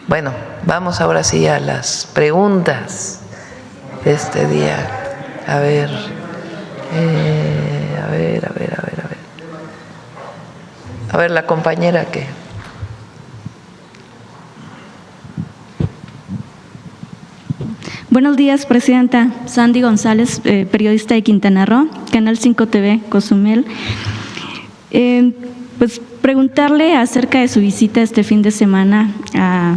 Bueno, vamos ahora sí a las preguntas de este día. A ver. A ver, la compañera que... Buenos días, presidenta. Sandy González, periodista de Quintana Roo, Canal 5 TV, Cozumel. Pues preguntarle acerca de su visita este fin de semana a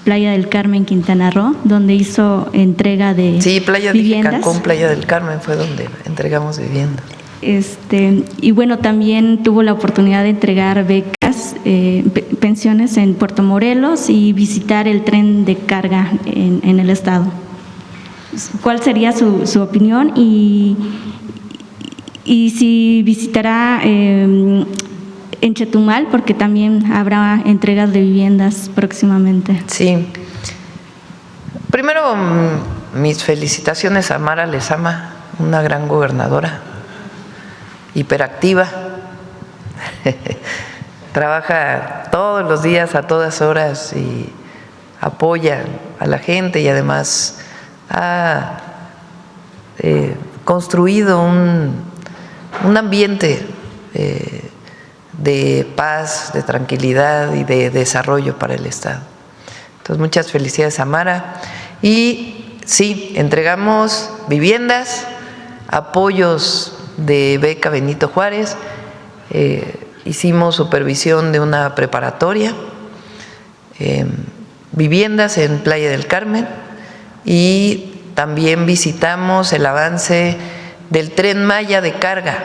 Playa del Carmen, Quintana Roo, donde hizo entrega de viviendas. Sí, Playa de Cancún, Playa del Carmen fue donde entregamos viviendas. Y bueno, también tuvo la oportunidad de entregar becas, pensiones en Puerto Morelos y visitar el tren de carga en el estado. ¿Cuál sería su opinión y si visitará en Chetumal, porque también habrá entregas de viviendas próximamente? Sí. Primero, mis felicitaciones a Mara Lezama, una gran gobernadora, hiperactiva, trabaja todos los días a todas horas y apoya a la gente y además ha construido un ambiente de paz, de tranquilidad y de desarrollo para el Estado. Entonces, muchas felicidades a Mara. Y sí, entregamos viviendas, apoyos de beca Benito Juárez, hicimos supervisión de una preparatoria, viviendas en Playa del Carmen y también visitamos el avance del Tren Maya de carga.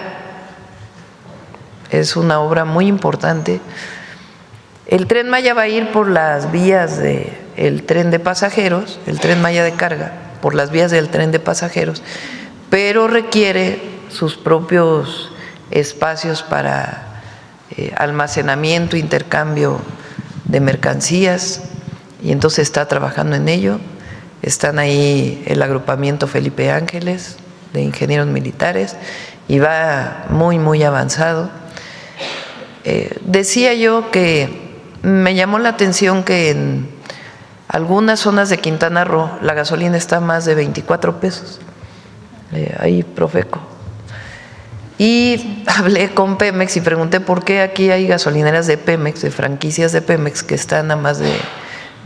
Es una obra muy importante. El Tren Maya va a ir por las vías del tren de pasajeros, el Tren Maya de carga, por las vías del tren de pasajeros, pero requiere sus propios espacios para almacenamiento, intercambio de mercancías, y entonces está trabajando en ello. Están ahí el agrupamiento Felipe Ángeles de ingenieros militares y va muy, muy avanzado. Decía yo que me llamó la atención que en algunas zonas de Quintana Roo la gasolina está a más de 24 pesos, ahí Profeco. Y hablé con Pemex y pregunté por qué aquí hay gasolineras de Pemex, de franquicias de Pemex, que están a más de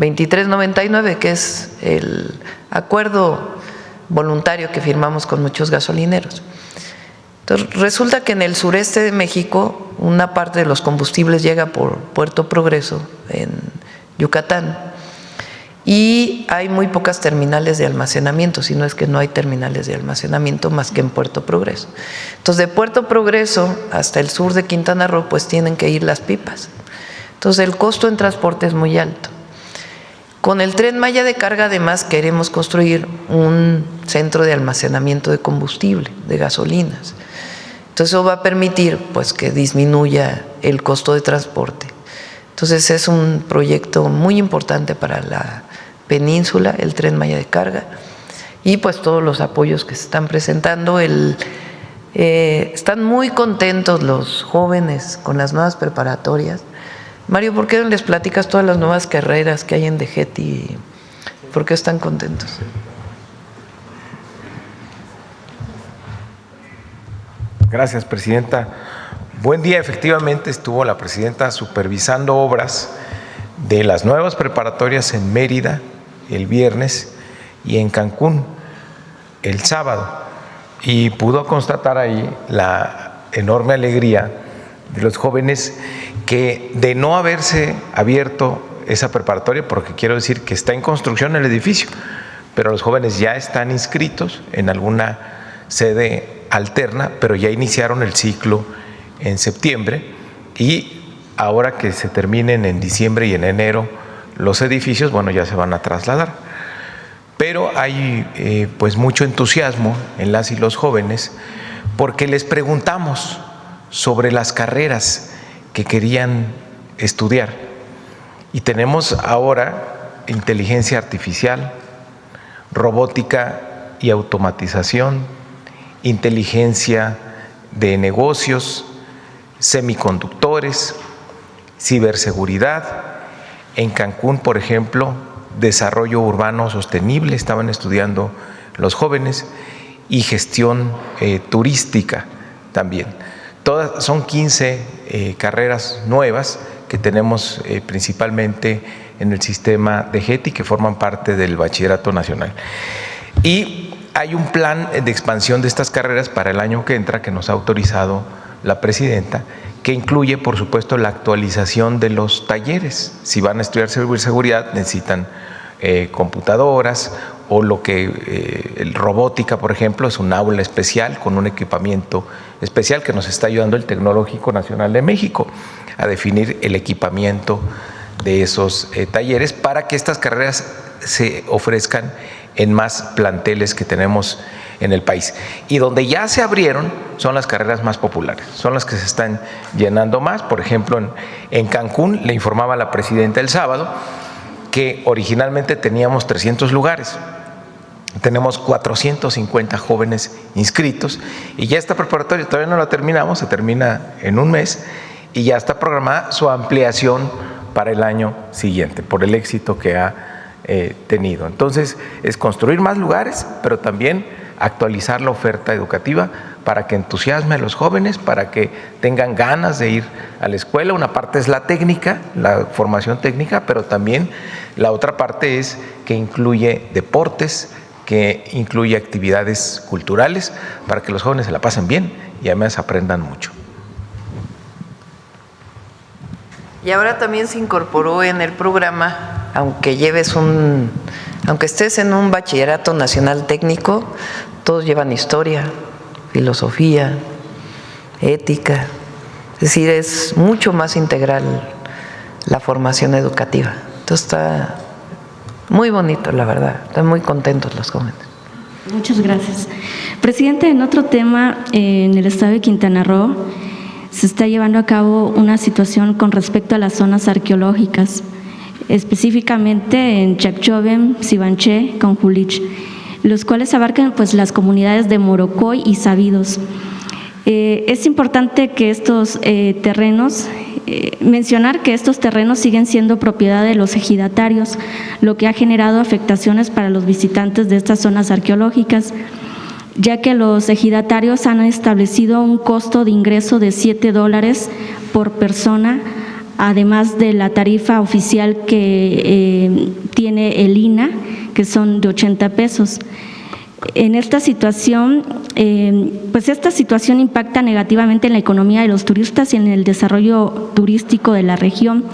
23.99, que es el acuerdo voluntario que firmamos con muchos gasolineros. Entonces, resulta que en el sureste de México una parte de los combustibles llega por Puerto Progreso, en Yucatán, y hay muy pocas terminales de almacenamiento, si no es que no hay terminales de almacenamiento más que en Puerto Progreso. Entonces, de Puerto Progreso hasta el sur de Quintana Roo, pues tienen que ir las pipas. Entonces, el costo en transporte es muy alto. Con el Tren Maya de carga, además, queremos construir un centro de almacenamiento de combustible, de gasolinas. Entonces, eso va a permitir pues que disminuya el costo de transporte. Entonces, es un proyecto muy importante para la península, el Tren Maya de carga, y pues todos los apoyos que se están presentando. Están muy contentos los jóvenes con las nuevas preparatorias. Mario, ¿por qué no les platicas todas las nuevas carreras que hay en DGETI? ¿Por qué están contentos? Gracias, presidenta. Buen día. Efectivamente, estuvo la presidenta supervisando obras de las nuevas preparatorias en Mérida el viernes y en Cancún el sábado, y pudo constatar ahí la enorme alegría de los jóvenes que, de no haberse abierto esa preparatoria, porque quiero decir que está en construcción el edificio, pero los jóvenes ya están inscritos en alguna sede alterna, pero ya iniciaron el ciclo en septiembre, y ahora que se terminen en diciembre y en enero los edificios, bueno, ya se van a trasladar. Pero hay pues mucho entusiasmo en las y los jóvenes, porque les preguntamos sobre las carreras que querían estudiar, y tenemos ahora inteligencia artificial, robótica y automatización, inteligencia de negocios, semiconductores, ciberseguridad, En Cancún, por ejemplo, desarrollo urbano sostenible, estaban estudiando los jóvenes, y gestión turística también. Todas son 15 carreras nuevas que tenemos principalmente en el sistema de GETI, que forman parte del Bachillerato Nacional. Y hay un plan de expansión de estas carreras para el año que entra que nos ha autorizado la presidenta, que incluye, por supuesto, la actualización de los talleres. Si van a estudiar ciberseguridad, necesitan computadoras, o lo que el robótica, por ejemplo, es un aula especial con un equipamiento especial que nos está ayudando el Tecnológico Nacional de México a definir el equipamiento de esos talleres para que estas carreras se ofrezcan en más planteles que tenemos en el país. Y donde ya se abrieron son las carreras más populares, son las que se están llenando más. Por ejemplo, en Cancún, le informaba la presidenta el sábado, que originalmente teníamos 300 lugares. Tenemos 450 jóvenes inscritos y ya esta preparatoria todavía no la terminamos, se termina en un mes y ya está programada su ampliación para el año siguiente por el éxito que ha tenido. Entonces, es construir más lugares, pero también actualizar la oferta educativa para que entusiasme a los jóvenes, para que tengan ganas de ir a la escuela. Una parte es la técnica, la formación técnica, pero también la otra parte es que incluye deportes, que incluye actividades culturales para que los jóvenes se la pasen bien y además aprendan mucho. Y ahora también se incorporó en el programa, aunque estés en un bachillerato nacional técnico, todos llevan historia, filosofía, ética, es decir, es mucho más integral la formación educativa. Entonces está muy bonito, la verdad, están muy contentos los jóvenes. Muchas gracias. Presidente, en otro tema, en el estado de Quintana Roo se está llevando a cabo una situación con respecto a las zonas arqueológicas, específicamente en Chacchoven, Sibanché, Conjulich, los cuales abarcan pues las comunidades de Morocoy y Sabidos. Es importante que estos mencionar que estos terrenos siguen siendo propiedad de los ejidatarios, lo que ha generado afectaciones para los visitantes de estas zonas arqueológicas, ya que los ejidatarios han establecido un costo de ingreso de $7 por persona, además de la tarifa oficial que tiene el INAH, que son de 80 pesos. En esta situación, pues esta situación impacta negativamente en la economía de los turistas y en el desarrollo turístico de la región.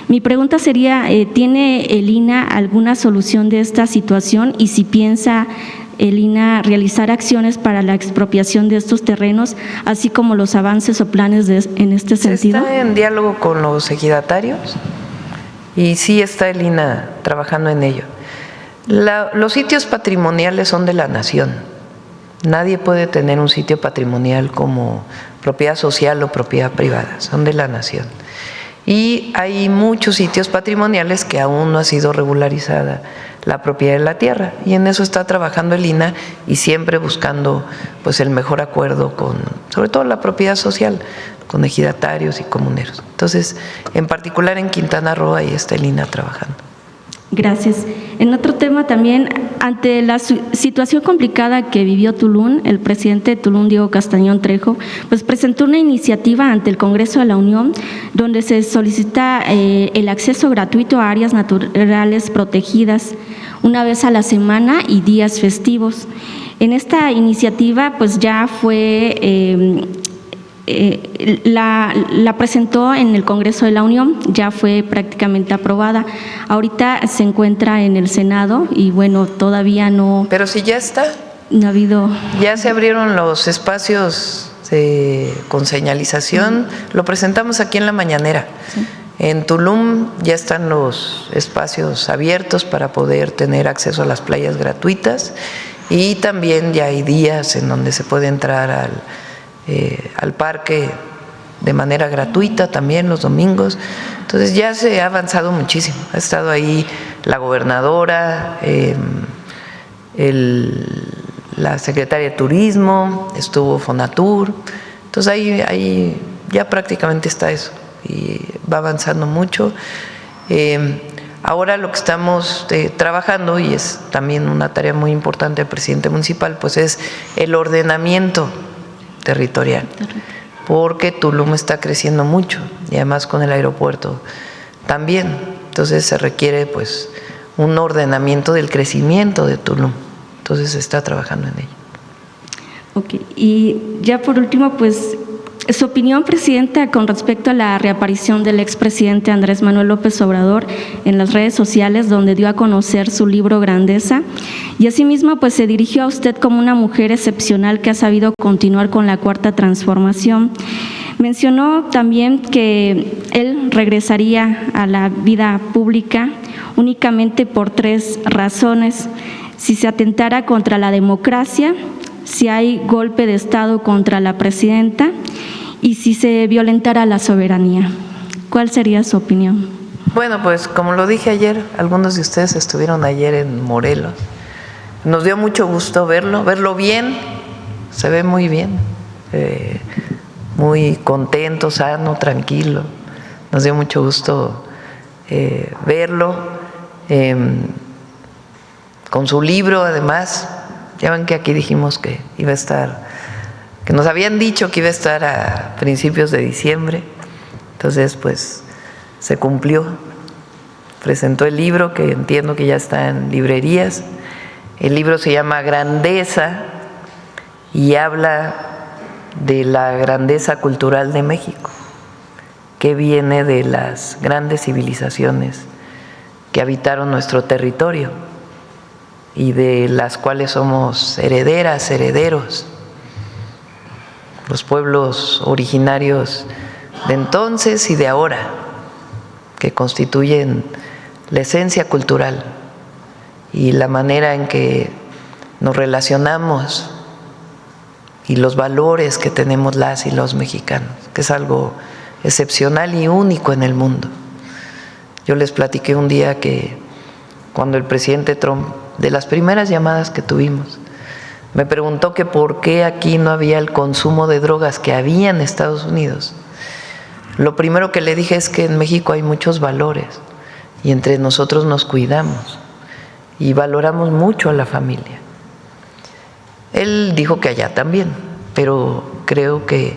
Mi pregunta sería, ¿tiene el INAH alguna solución de esta situación y si piensa el INAH realizar acciones para la expropiación de estos terrenos, así como los avances o planes en este sentido? Se está en diálogo con los ejidatarios y sí está el INAH trabajando en ello. Los sitios patrimoniales son de la nación. Nadie puede tener un sitio patrimonial como propiedad social o propiedad privada, son de la nación. Y hay muchos sitios patrimoniales que aún no ha sido regularizada la propiedad de la tierra, y en eso está trabajando el INAH y siempre buscando pues el mejor acuerdo con, sobre todo la propiedad social, con ejidatarios y comuneros. Entonces, en particular en Quintana Roo, ahí está el INAH trabajando. Gracias. En otro tema también, ante la situación complicada que vivió Tulum, el presidente de Tulum, Diego Castañón Trejo, pues presentó una iniciativa ante el Congreso de la Unión donde se solicita el acceso gratuito a áreas naturales protegidas una vez a la semana y días festivos. En esta iniciativa pues ya fue la presentó en el Congreso de la Unión, ya fue prácticamente aprobada. Ahorita se encuentra en el Senado y bueno, todavía no. Pero si ya está. No ha habido. Ya se abrieron los espacios con señalización, lo presentamos aquí en la mañanera. Sí. En Tulum ya están los espacios abiertos para poder tener acceso a las playas gratuitas y también ya hay días en donde se puede entrar al parque de manera gratuita también los domingos. Entonces ya se ha avanzado muchísimo. Ha estado ahí la gobernadora, la secretaria de Turismo, estuvo Fonatur. Entonces ahí ya prácticamente está eso y va avanzando mucho. Ahora lo que estamos trabajando, y es también una tarea muy importante del presidente municipal, pues es el ordenamiento territorial, porque Tulum está creciendo mucho y además con el aeropuerto también. Entonces se requiere pues un ordenamiento del crecimiento de Tulum. Entonces se está trabajando en ello. Ok, y ya por último, pues, su opinión, Presidenta, con respecto a la reaparición del expresidente Andrés Manuel López Obrador en las redes sociales, donde dio a conocer su libro Grandeza, y asimismo, pues, se dirigió a usted como una mujer excepcional que ha sabido continuar con la Cuarta Transformación. Mencionó también que él regresaría a la vida pública únicamente por 3 razones: si se atentara contra la democracia, si hay golpe de Estado contra la presidenta y si se violentara la soberanía. ¿Cuál sería su opinión? Bueno, pues como lo dije ayer, algunos de ustedes estuvieron ayer en Morelos. Nos dio mucho gusto verlo bien, se ve muy bien, muy contento, sano, tranquilo. Nos dio mucho gusto verlo, con su libro además. Ya ven que aquí dijimos que iba a estar, que nos habían dicho que iba a estar a principios de diciembre, entonces pues se cumplió. Presentó el libro, que entiendo que ya está en librerías. El libro se llama Grandeza y habla de la grandeza cultural de México, que viene de las grandes civilizaciones que habitaron nuestro territorio y de las cuales somos herederas, herederos, los pueblos originarios de entonces y de ahora, que constituyen la esencia cultural y la manera en que nos relacionamos y los valores que tenemos las y los mexicanos, que es algo excepcional y único en el mundo. Yo les platiqué un día que cuando el presidente Trump, de las primeras llamadas que tuvimos, me preguntó que por qué aquí no había el consumo de drogas que había en Estados Unidos. Lo primero que le dije es que en México hay muchos valores y entre nosotros nos cuidamos y valoramos mucho a la familia. Él dijo que allá también, pero creo que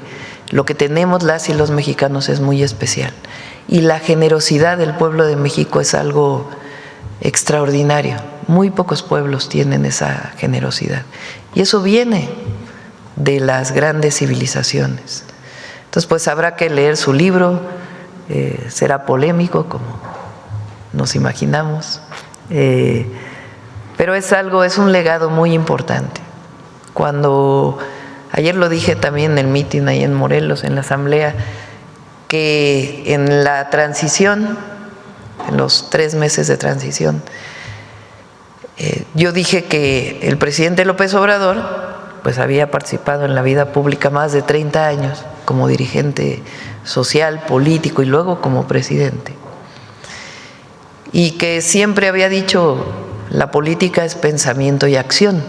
lo que tenemos las y los mexicanos es muy especial. Y la generosidad del pueblo de México es algo extraordinario. Muy pocos pueblos tienen esa generosidad. Y eso viene de las grandes civilizaciones. Entonces, pues habrá que leer su libro, será polémico como nos imaginamos, pero es un legado muy importante. Cuando, ayer lo dije también en el mitin ahí en Morelos, en la asamblea, que en la transición, en los 3 meses de transición, yo dije que el presidente López Obrador pues había participado en la vida pública más de 30 años como dirigente social, político y luego como presidente. Y que siempre había dicho, la política es pensamiento y acción.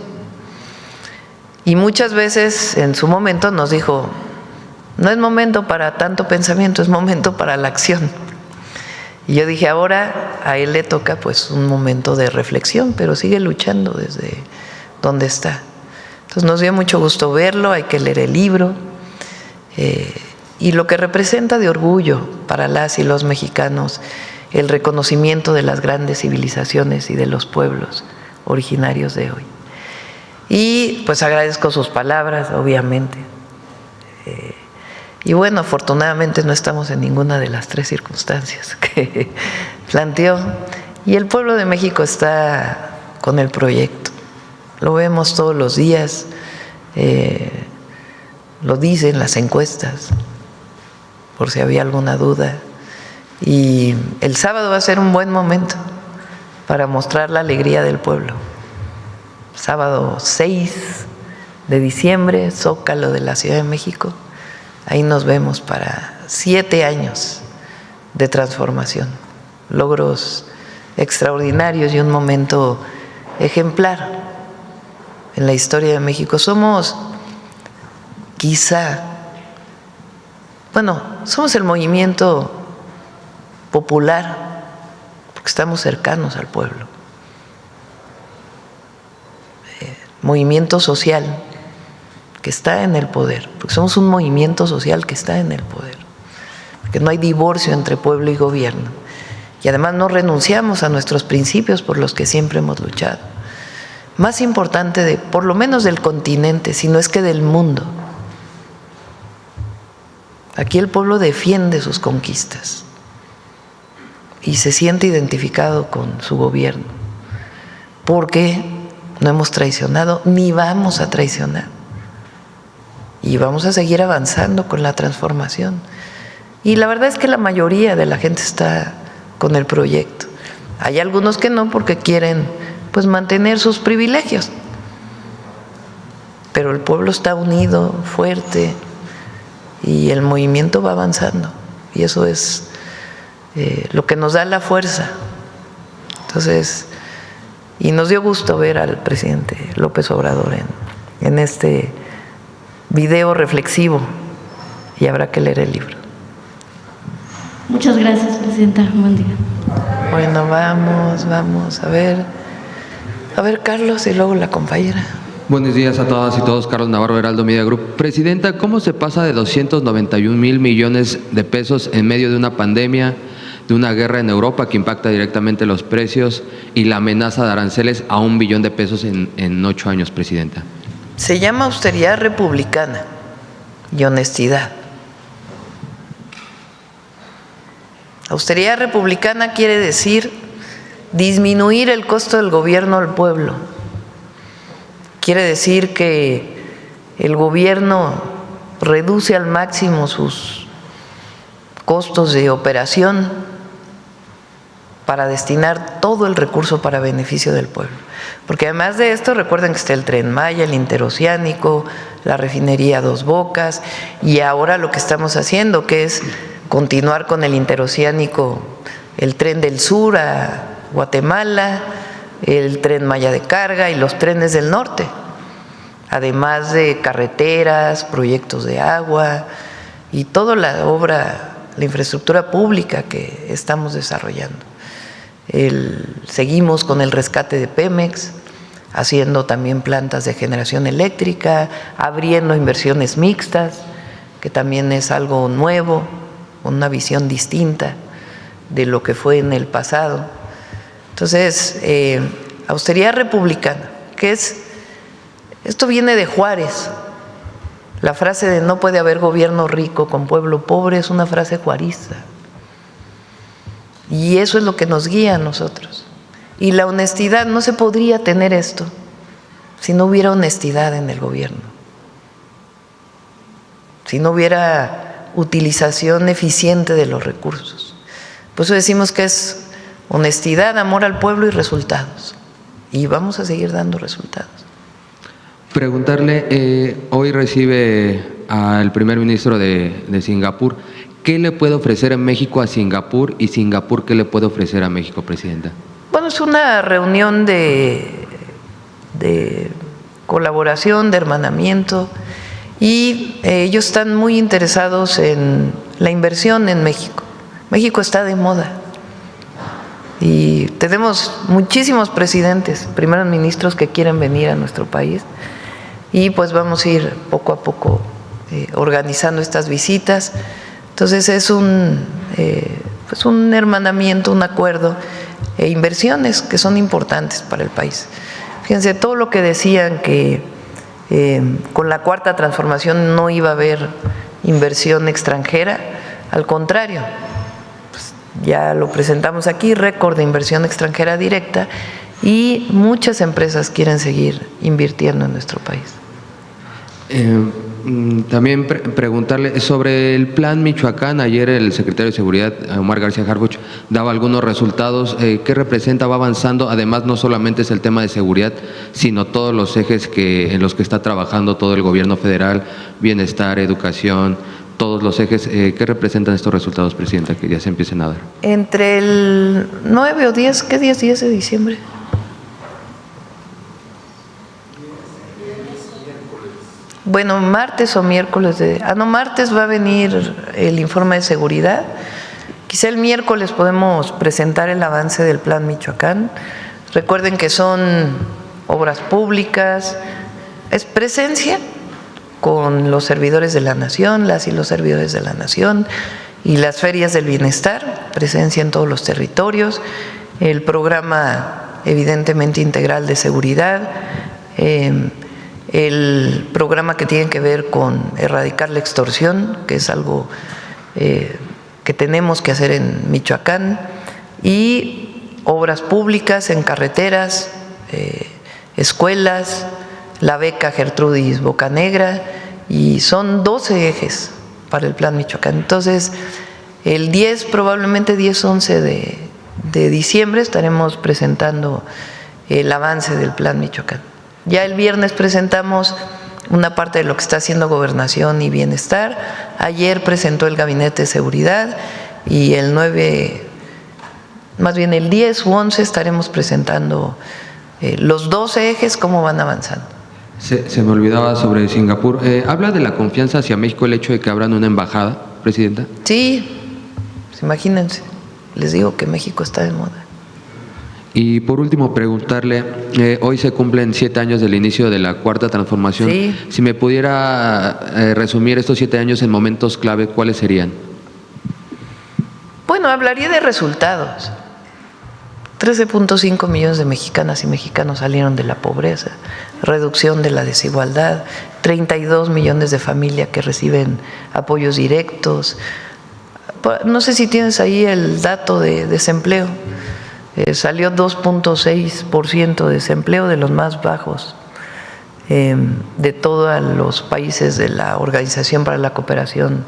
Y muchas veces en su momento nos dijo, no es momento para tanto pensamiento, es momento para la acción. Y yo dije, ahora a él le toca pues un momento de reflexión, pero sigue luchando desde donde está. Entonces nos dio mucho gusto verlo, hay que leer el libro, y lo que representa de orgullo para las y los mexicanos, el reconocimiento de las grandes civilizaciones y de los pueblos originarios de hoy. Y pues agradezco sus palabras, obviamente. Y bueno, afortunadamente no estamos en ninguna de las 3 circunstancias que planteó. Y el pueblo de México está con el proyecto. Lo vemos todos los días, lo dicen las encuestas, por si había alguna duda. Y el sábado va a ser un buen momento para mostrar la alegría del pueblo. Sábado 6 de diciembre, Zócalo de la Ciudad de México. Ahí nos vemos para 7 años de transformación, logros extraordinarios y un momento ejemplar en la historia de México. Somos somos el movimiento popular, porque estamos cercanos al pueblo. Movimiento social que está en el poder, porque somos un movimiento social que está en el poder, porque no hay divorcio entre pueblo y gobierno, y además no renunciamos a nuestros principios por los que siempre hemos luchado. Más importante, por lo menos del continente, si no es que del mundo. Aquí el pueblo defiende sus conquistas y se siente identificado con su gobierno, porque no hemos traicionado ni vamos a traicionar. Y vamos a seguir avanzando con la transformación. Y la verdad es que la mayoría de la gente está con el proyecto. Hay algunos que no, porque quieren pues mantener sus privilegios. Pero el pueblo está unido, fuerte, y el movimiento va avanzando. Y eso es lo que nos da la fuerza. Entonces, y nos dio gusto ver al presidente López Obrador en este video reflexivo, y habrá que leer el libro. Muchas gracias, presidenta. Buen día. Bueno, vamos a ver, Carlos, y luego la compañera. Buenos días a todas y todos. Carlos Navarro, Heraldo Media Group. Presidenta, ¿cómo se pasa de 291,000 millones de pesos en medio de una pandemia, de una guerra en Europa que impacta directamente los precios y la amenaza de aranceles a 1 billón de pesos en 8 años, presidenta? Se llama austeridad republicana y honestidad. Austeridad republicana quiere decir disminuir el costo del gobierno al pueblo. Quiere decir que el gobierno reduce al máximo sus costos de operación para destinar todo el recurso para beneficio del pueblo. Porque además de esto, recuerden que está el Tren Maya, el interoceánico, la refinería Dos Bocas, y ahora lo que estamos haciendo, que es continuar con el interoceánico, el Tren del Sur a Guatemala, el Tren Maya de carga y los trenes del norte, además de carreteras, proyectos de agua y toda la obra, la infraestructura pública que estamos desarrollando. Seguimos con el rescate de Pemex, haciendo también plantas de generación eléctrica, abriendo inversiones mixtas, que también es algo nuevo, una visión distinta de lo que fue en el pasado. Entonces, austeridad republicana, que es, esto viene de Juárez. La frase de no puede haber gobierno rico con pueblo pobre es una frase juarista. Y eso es lo que nos guía a nosotros. Y la honestidad, no se podría tener esto si no hubiera honestidad en el gobierno, si no hubiera utilización eficiente de los recursos. Por eso decimos que es honestidad, amor al pueblo y resultados. Y vamos a seguir dando resultados. Preguntarle, hoy recibe al primer ministro de Singapur. ¿Qué le puede ofrecer México a Singapur y Singapur qué le puede ofrecer a México, presidenta? Bueno, es una reunión de colaboración, de hermanamiento, y ellos están muy interesados en la inversión en México. México está de moda y tenemos muchísimos presidentes, primeros ministros que quieren venir a nuestro país, y pues vamos a ir poco a poco organizando estas visitas. Entonces es un hermanamiento, un acuerdo e inversiones que son importantes para el país. Fíjense, todo lo que decían que con la cuarta transformación no iba a haber inversión extranjera, al contrario, pues ya lo presentamos aquí, récord de inversión extranjera directa, y muchas empresas quieren seguir invirtiendo en nuestro país. También preguntarle sobre el plan Michoacán. Ayer el secretario de Seguridad, Omar García Harfuch, daba algunos resultados. ¿Qué representa? ¿Va avanzando? Además, no solamente es el tema de seguridad, sino todos los ejes en los que está trabajando todo el gobierno federal, bienestar, educación, todos los ejes. ¿Qué representan estos resultados, presidenta, que ya se empiecen a dar? Entre el 9 o 10, ¿qué día es 10 de diciembre? Bueno, martes o miércoles martes va a venir el informe de seguridad, Quizá el miércoles podemos presentar el avance del Plan Michoacán. Recuerden que son obras públicas, es presencia con los servidores de la nación, las y los servidores de la nación, y las ferias del bienestar, presencia en todos los territorios, el programa evidentemente integral de seguridad, el programa que tiene que ver con erradicar la extorsión, que es algo que tenemos que hacer en Michoacán, y obras públicas en carreteras, escuelas, la beca Gertrudis Bocanegra, y son 12 ejes para el Plan Michoacán. Entonces, el 10, probablemente 10-11 de diciembre estaremos presentando el avance del Plan Michoacán. Ya el viernes presentamos una parte de lo que está haciendo Gobernación y Bienestar. Ayer presentó el Gabinete de Seguridad y el 9, más bien el 10 u 11 estaremos presentando los 12 ejes, cómo van avanzando. Se me olvidaba sobre Singapur. ¿Habla de la confianza hacia México el hecho de que abran una embajada, Presidenta? Sí, pues imagínense, les digo que México está de moda. Y por último, preguntarle, hoy se cumplen 7 años del inicio de la Cuarta Transformación. Sí. Si me pudiera resumir estos 7 años en momentos clave, ¿cuáles serían? Bueno, hablaría de resultados. 13.5 millones de mexicanas y mexicanos salieron de la pobreza, reducción de la desigualdad, 32 millones de familias que reciben apoyos directos. No sé si tienes ahí el dato de desempleo. Salió 2.6% de desempleo, de los más bajos de todos los países de la Organización para la Cooperación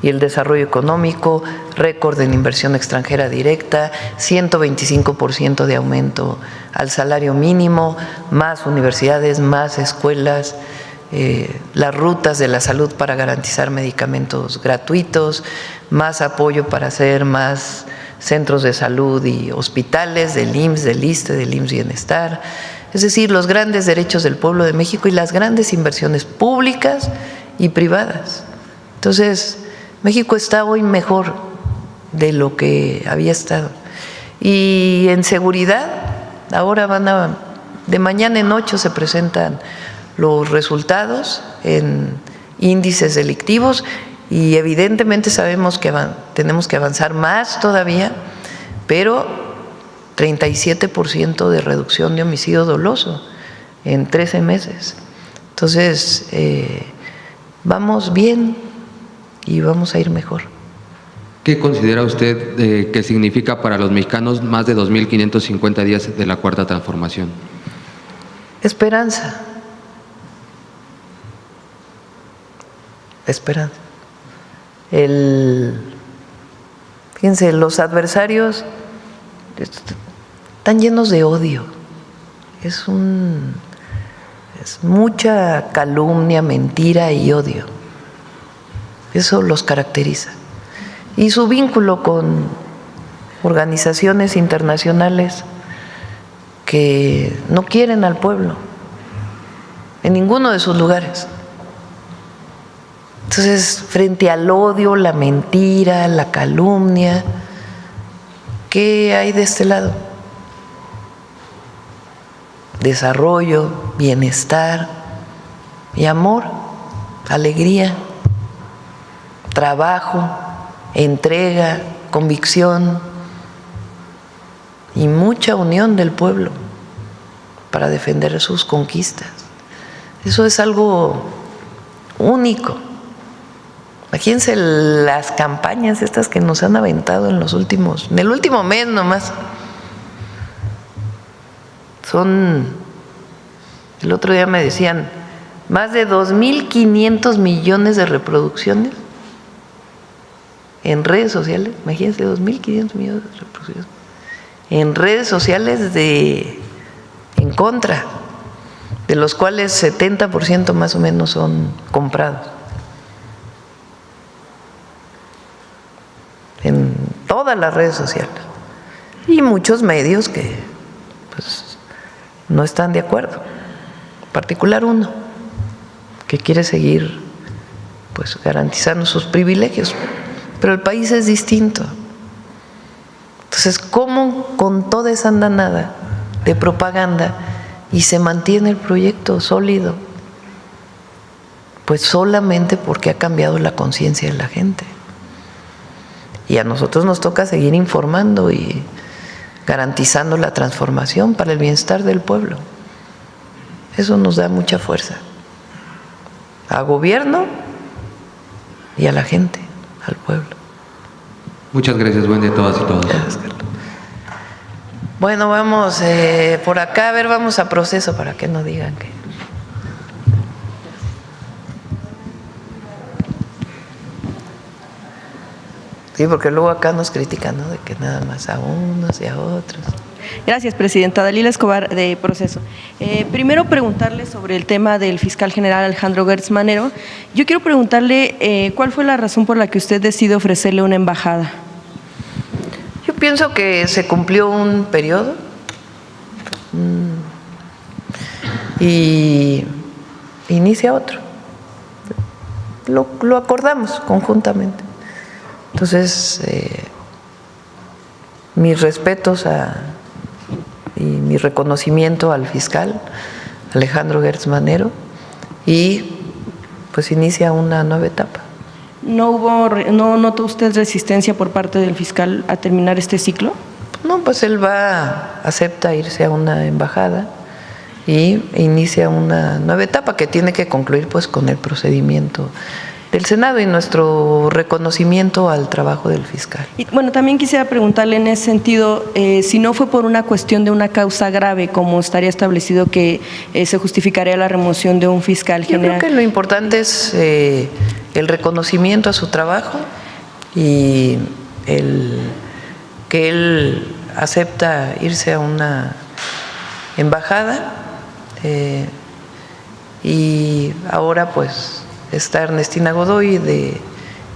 y el Desarrollo Económico, récord en inversión extranjera directa, 125% de aumento al salario mínimo, más universidades, más escuelas, las rutas de la salud para garantizar medicamentos gratuitos, más apoyo para hacer más centros de salud y hospitales del IMSS, del ISSSTE, del IMSS Bienestar, es decir, los grandes derechos del pueblo de México y las grandes inversiones públicas y privadas. Entonces, México está hoy mejor de lo que había estado. Y en seguridad, ahora de mañana en 8 se presentan los resultados en índices delictivos y evidentemente sabemos que tenemos que avanzar más todavía, pero 37% de reducción de homicidio doloso en 13 meses. Entonces, vamos bien y vamos a ir mejor. ¿Qué considera usted que significa para los mexicanos más de 2.550 días de la Cuarta Transformación? Esperanza. Esperanza. Fíjense, los adversarios están llenos de odio. Es mucha calumnia, mentira y odio. Eso los caracteriza. Y su vínculo con organizaciones internacionales que no quieren al pueblo en ninguno de sus lugares. Entonces, frente al odio, la mentira, la calumnia, ¿qué hay de este lado? Desarrollo, bienestar y amor, alegría, trabajo, entrega, convicción y mucha unión del pueblo para defender sus conquistas. Eso es algo único. Imagínense las campañas estas que nos han aventado en el último mes nomás. El otro día me decían, más de 2.500 millones de reproducciones en redes sociales. Imagínense, 2.500 millones de reproducciones en redes sociales en contra, de los cuales 70% más o menos son comprados. En todas las redes sociales. Y muchos medios que pues no están de acuerdo. En particular uno que quiere seguir pues garantizando sus privilegios. Pero el país es distinto. Entonces, ¿cómo con toda esa andanada de propaganda y se mantiene el proyecto sólido? Pues solamente porque ha cambiado la conciencia de la gente. Y a nosotros nos toca seguir informando y garantizando la transformación para el bienestar del pueblo. Eso nos da mucha fuerza. Al gobierno y a la gente, al pueblo. Muchas gracias, buen día a todas y todos. Gracias, Carlos. Bueno, vamos por acá, a ver, vamos a proceso para que no digan que... Sí, porque luego acá nos critican, ¿no? De que nada más a unos y a otros. Gracias, presidenta. Dalila Escobar, de Proceso. Primero, preguntarle sobre el tema del fiscal general Alejandro Gertz Manero. Yo quiero preguntarle cuál fue la razón por la que usted decide ofrecerle una embajada. Yo pienso que se cumplió un periodo y inicia otro. Lo acordamos conjuntamente. Entonces, mis respetos y mi reconocimiento al fiscal Alejandro Gertz Manero, y pues inicia una nueva etapa. ¿No notó usted resistencia por parte del fiscal a terminar este ciclo? No, pues él acepta irse a una embajada y inicia una nueva etapa que tiene que concluir pues con el procedimiento del Senado y nuestro reconocimiento al trabajo del fiscal. Y bueno, también quisiera preguntarle en ese sentido, si no fue por una cuestión de una causa grave, como estaría establecido que se justificaría la remoción de un fiscal general. Yo creo que lo importante es el reconocimiento a su trabajo y que él acepta irse a una embajada y ahora pues está Ernestina Godoy de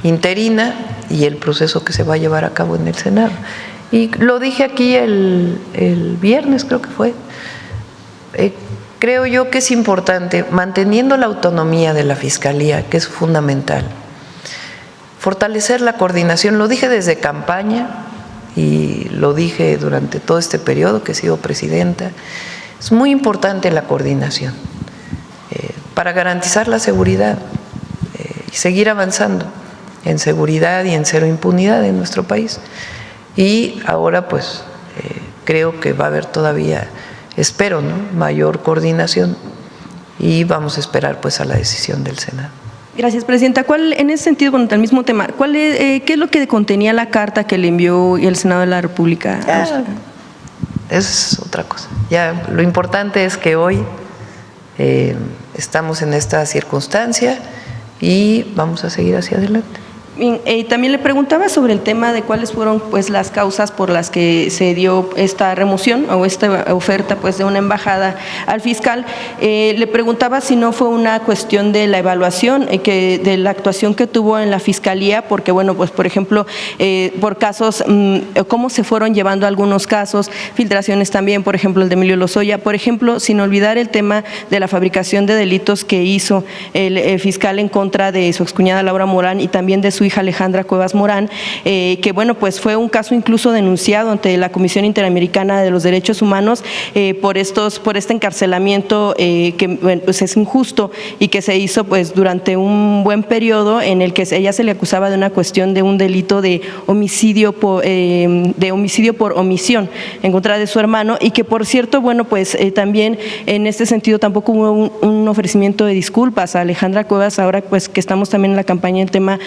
interina y el proceso que se va a llevar a cabo en el Senado. Y lo dije aquí el viernes, creo que fue. Creo yo que es importante, manteniendo la autonomía de la Fiscalía, que es fundamental, fortalecer la coordinación. Lo dije desde campaña y lo dije durante todo este periodo que he sido presidenta. Es muy importante la coordinación para garantizar la seguridad y seguir avanzando en seguridad y en cero impunidad en nuestro país. Y ahora pues creo que va a haber todavía, espero, ¿no?, mayor coordinación y vamos a esperar pues a la decisión del Senado. Gracias, presidenta. En ese sentido, con el mismo tema, ¿qué es lo que contenía la carta que le envió el Senado de la República? Es otra cosa. Ya lo importante es que hoy estamos en esta circunstancia y vamos a seguir hacia adelante. También le preguntaba sobre el tema de cuáles fueron pues las causas por las que se dio esta remoción o esta oferta pues de una embajada al fiscal. Le preguntaba si no fue una cuestión de la evaluación, de la actuación que tuvo en la fiscalía, porque bueno, pues por ejemplo, por casos, cómo se fueron llevando algunos casos, filtraciones también, por ejemplo el de Emilio Lozoya, por ejemplo, sin olvidar el tema de la fabricación de delitos que hizo el fiscal en contra de su excuñada Laura Morán y también de su hija Alejandra Cuevas Morán, que bueno, pues fue un caso incluso denunciado ante la Comisión Interamericana de los Derechos Humanos por este encarcelamiento que bueno, pues es injusto y que se hizo pues durante un buen periodo en el que ella se le acusaba de una cuestión de un delito de homicidio por omisión en contra de su hermano, y que por cierto, bueno, pues también en este sentido tampoco hubo un ofrecimiento de disculpas a Alejandra Cuevas, ahora pues que estamos también en la campaña en tema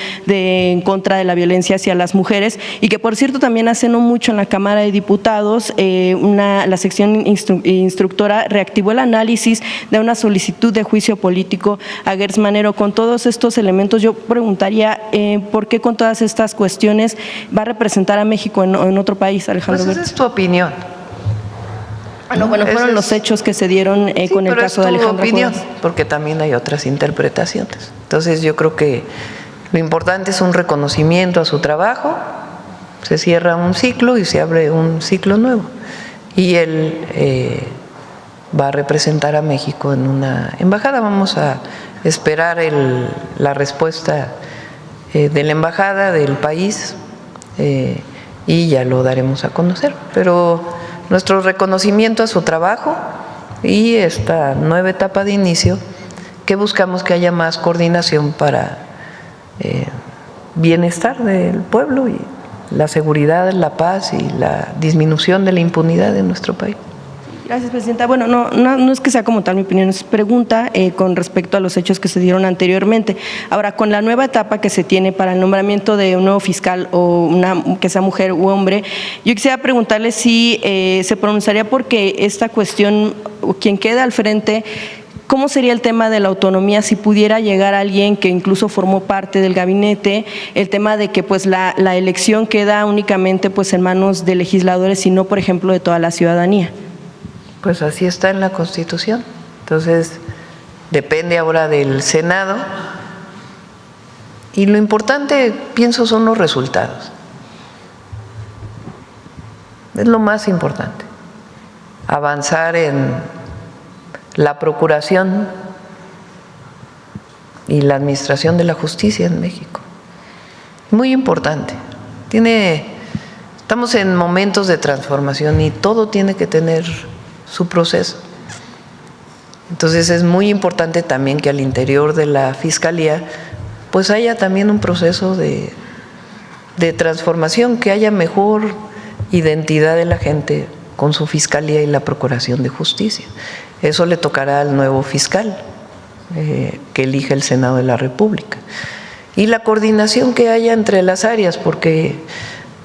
en contra de la violencia hacia las mujeres, y que por cierto también hace no mucho en la Cámara de Diputados la sección instructora reactivó el análisis de una solicitud de juicio político a Gertz Manero. Con todos estos elementos yo preguntaría ¿por qué con todas estas cuestiones va a representar a México en otro país, Alejandro Pues Gertz? esa es tu opinión. Bueno, fueron los hechos que se dieron con el caso de Alejandra opinión, Cuevas. porque también hay otras interpretaciones. Entonces yo creo que lo importante es un reconocimiento a su trabajo, se cierra un ciclo y se abre un ciclo nuevo. Y él va a representar a México en una embajada. Vamos a esperar la respuesta de la embajada del país y ya lo daremos a conocer. Pero nuestro reconocimiento a su trabajo y esta nueva etapa de inicio, que buscamos que haya más coordinación para bienestar del pueblo y la seguridad, la paz y la disminución de la impunidad en nuestro país. Gracias, Presidenta. Bueno, no es que sea como tal mi opinión, es pregunta con respecto a los hechos que se dieron anteriormente. Ahora, con la nueva etapa que se tiene para el nombramiento de un nuevo fiscal o que sea mujer u hombre, yo quisiera preguntarle si se pronunciaría porque esta cuestión, quien quede al frente, ¿cómo sería el tema de la autonomía si pudiera llegar alguien que incluso formó parte del gabinete? El tema de que pues la elección queda únicamente pues en manos de legisladores y no, por ejemplo, de toda la ciudadanía. Pues así está en la Constitución. Entonces, depende ahora del Senado. Y lo importante, pienso, son los resultados. Es lo más importante. Avanzar en la procuración y la administración de la justicia en México. Muy importante. Estamos en momentos de transformación y todo tiene que tener su proceso. Entonces es muy importante también que al interior de la Fiscalía pues haya también un proceso de transformación, que haya mejor identidad de la gente con su Fiscalía y la Procuración de Justicia. Eso le tocará al nuevo fiscal que elige el Senado de la República. Y la coordinación que haya entre las áreas, porque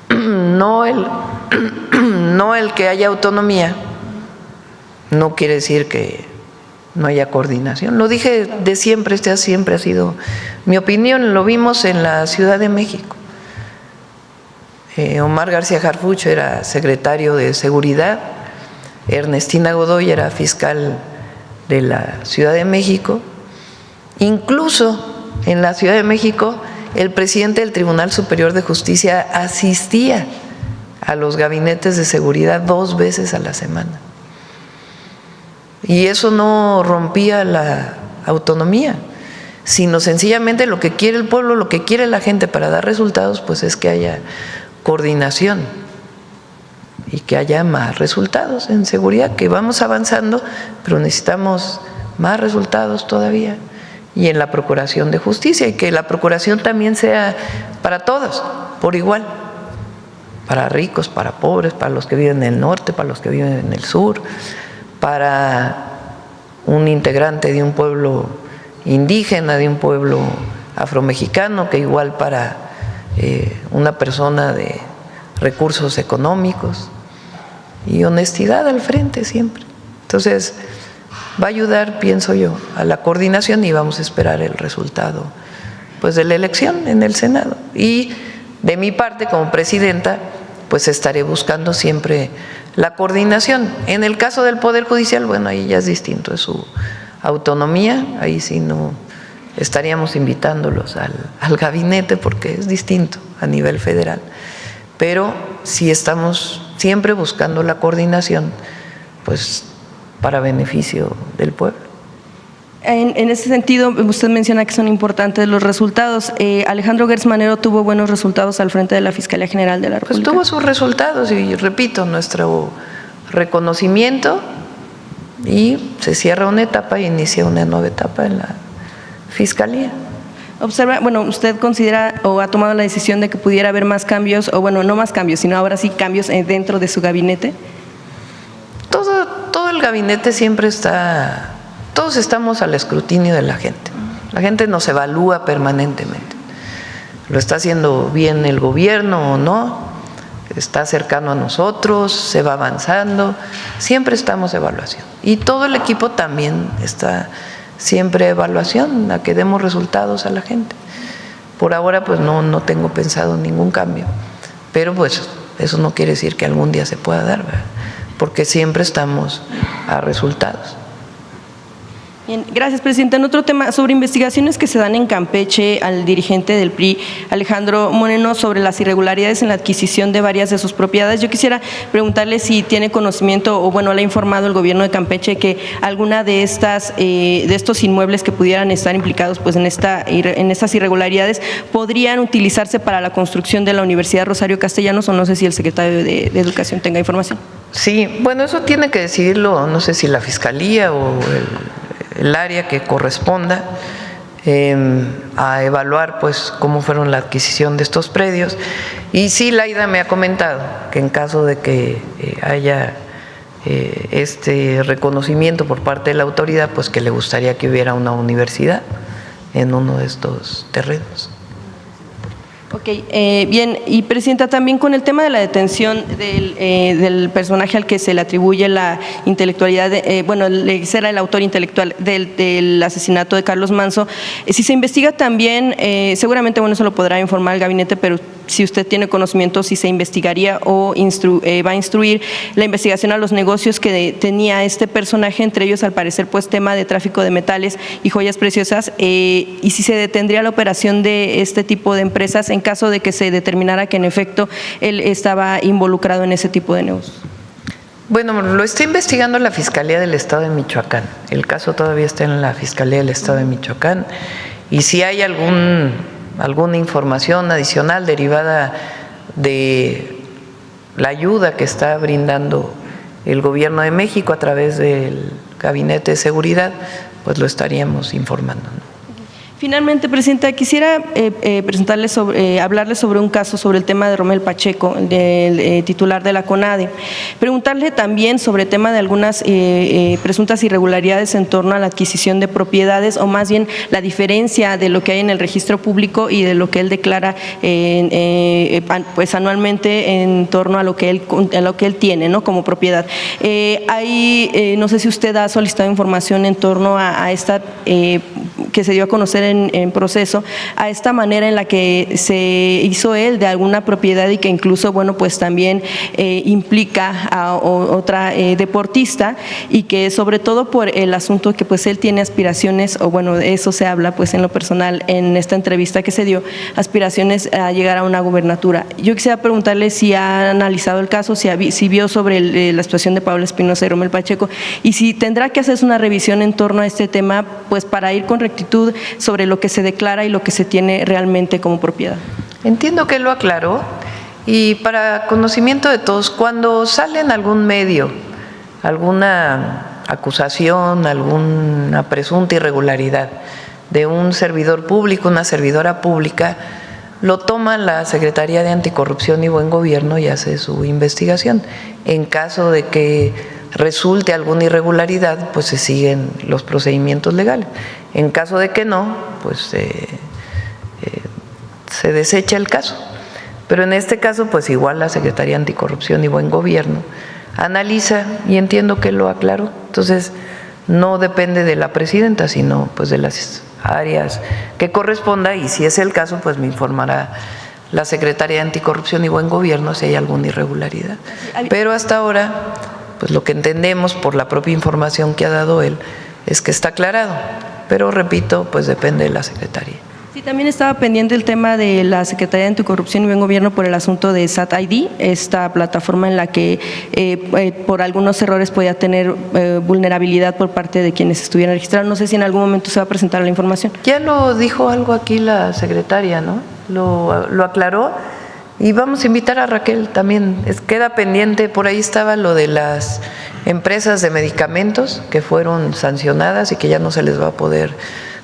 no el que haya autonomía no quiere decir que no haya coordinación. Lo dije de siempre, siempre ha sido mi opinión. Lo vimos en la Ciudad de México. Omar García Harfuch era secretario de Seguridad, Ernestina Godoy era fiscal de la Ciudad de México. Incluso en la Ciudad de México, el presidente del Tribunal Superior de Justicia asistía a los gabinetes de seguridad 2 veces a la semana. Y eso no rompía la autonomía, sino sencillamente lo que quiere el pueblo, lo que quiere la gente para dar resultados, pues es que haya coordinación y que haya más resultados en seguridad, que vamos avanzando, pero necesitamos más resultados todavía, y en la procuración de justicia, y que la procuración también sea para todos, por igual, para ricos, para pobres, para los que viven en el norte, para los que viven en el sur, para un integrante de un pueblo indígena, de un pueblo afromexicano, que igual para una persona de recursos económicos, y honestidad al frente siempre. Entonces, va a ayudar, pienso yo, a la coordinación, y vamos a esperar el resultado pues de la elección en el Senado. Y de mi parte, como presidenta, pues estaré buscando siempre la coordinación. En el caso del Poder Judicial, bueno, ahí ya es distinto, es su autonomía, ahí sí no estaríamos invitándolos al gabinete porque es distinto a nivel federal. Pero sí estamos siempre buscando la coordinación, pues para beneficio del pueblo. En ese sentido, usted menciona que son importantes los resultados. Alejandro Gertz Manero tuvo buenos resultados al frente de la Fiscalía General de la República. Pues tuvo sus resultados y repito, nuestro reconocimiento, y se cierra una etapa y inicia una nueva etapa en la Fiscalía. Observa, bueno, ¿usted considera o ha tomado la decisión de que pudiera haber más cambios, o bueno, no más cambios, sino ahora sí cambios dentro de su gabinete? Todo el gabinete siempre está, todos estamos al escrutinio de la gente. La gente nos evalúa permanentemente. ¿Lo está haciendo bien el gobierno o no? ¿Está cercano a nosotros? ¿Se va avanzando? Siempre estamos en evaluación. Y todo el equipo también está siempre en evaluación, a que demos resultados a la gente. Por ahora pues no tengo pensado ningún cambio, pero pues eso no quiere decir que algún día se pueda dar, ¿verdad? Porque siempre estamos a resultados. Bien, gracias, presidenta. En otro tema, sobre investigaciones que se dan en Campeche al dirigente del PRI, Alejandro Moreno, sobre las irregularidades en la adquisición de varias de sus propiedades. Yo quisiera preguntarle si tiene conocimiento o, bueno, le ha informado el gobierno de Campeche que alguna de estos inmuebles que pudieran estar implicados pues en estas irregularidades podrían utilizarse para la construcción de la Universidad Rosario Castellanos, o no sé si el secretario de Educación tenga información. Sí, bueno, eso tiene que decidirlo, no sé si la Fiscalía o el área que corresponda a evaluar pues cómo fueron la adquisición de estos predios. Y sí, Laida me ha comentado que en caso de que haya este reconocimiento por parte de la autoridad, pues que le gustaría que hubiera una universidad en uno de estos terrenos. Ok, bien, y presidenta, también con el tema de la detención del personaje al que se le atribuye la intelectualidad, será el autor intelectual del asesinato de Carlos Manzo, si se investiga también, seguramente, bueno, eso lo podrá informar el gabinete, pero si usted tiene conocimiento, si se investigaría o va a instruir la investigación a los negocios que tenía este personaje, entre ellos, al parecer, pues tema de tráfico de metales y joyas preciosas, y si se detendría la operación de este tipo de empresas en caso de que se determinara que en efecto él estaba involucrado en ese tipo de negocios. Bueno, lo está investigando la Fiscalía del Estado de Michoacán. El caso todavía está en la Fiscalía del Estado de Michoacán, y si hay alguna información adicional derivada de la ayuda que está brindando el Gobierno de México a través del Gabinete de Seguridad, pues lo estaríamos informando, ¿no? Finalmente, presidenta, quisiera hablarle sobre un caso, sobre el tema de Romel Pacheco, del titular de la CONADE. Preguntarle también sobre el tema de algunas presuntas irregularidades en torno a la adquisición de propiedades, o más bien la diferencia de lo que hay en el registro público y de lo que él declara pues anualmente en torno a lo que él tiene, ¿no?, como propiedad. No sé si usted ha solicitado información en torno a esta que se dio a conocer en proceso, a esta manera en la que se hizo él de alguna propiedad, y que incluso, bueno, pues también implica a otra deportista, y que sobre todo por el asunto que pues él tiene aspiraciones, o bueno, de eso se habla pues en lo personal en esta entrevista que se dio, aspiraciones a llegar a una gubernatura. Yo quisiera preguntarle si ha analizado el caso, si vio sobre la situación de Pablo Espinosa y Romel Pacheco, y si tendrá que hacerse una revisión en torno a este tema, pues para ir con rectitud sobre lo que se declara y lo que se tiene realmente como propiedad. Entiendo que lo aclaró, y para conocimiento de todos, cuando sale en algún medio alguna acusación, alguna presunta irregularidad de un servidor público, una servidora pública, lo toma la Secretaría de Anticorrupción y Buen Gobierno y hace su investigación. En caso de que resulte alguna irregularidad, pues se siguen los procedimientos legales. En caso de que no, pues se desecha el caso. Pero en este caso, pues igual la Secretaría de Anticorrupción y Buen Gobierno analiza, y entiendo que lo aclaró. Entonces, no depende de la presidenta, sino pues de las áreas que corresponda, y si es el caso, pues me informará la Secretaría de Anticorrupción y Buen Gobierno si hay alguna irregularidad. Pero hasta ahora, pues lo que entendemos por la propia información que ha dado él es que está aclarado, pero repito, pues depende de la Secretaría. Sí, también estaba pendiente el tema de la Secretaría de Anticorrupción y Buen Gobierno por el asunto de SAT-ID, esta plataforma en la que por algunos errores podía tener vulnerabilidad por parte de quienes estuvieran registrados. No sé si en algún momento se va a presentar la información. Ya lo dijo algo aquí la secretaria, ¿no? Lo aclaró, y vamos a invitar a Raquel también. Queda pendiente, por ahí estaba lo de las empresas de medicamentos que fueron sancionadas y que ya no se les va a poder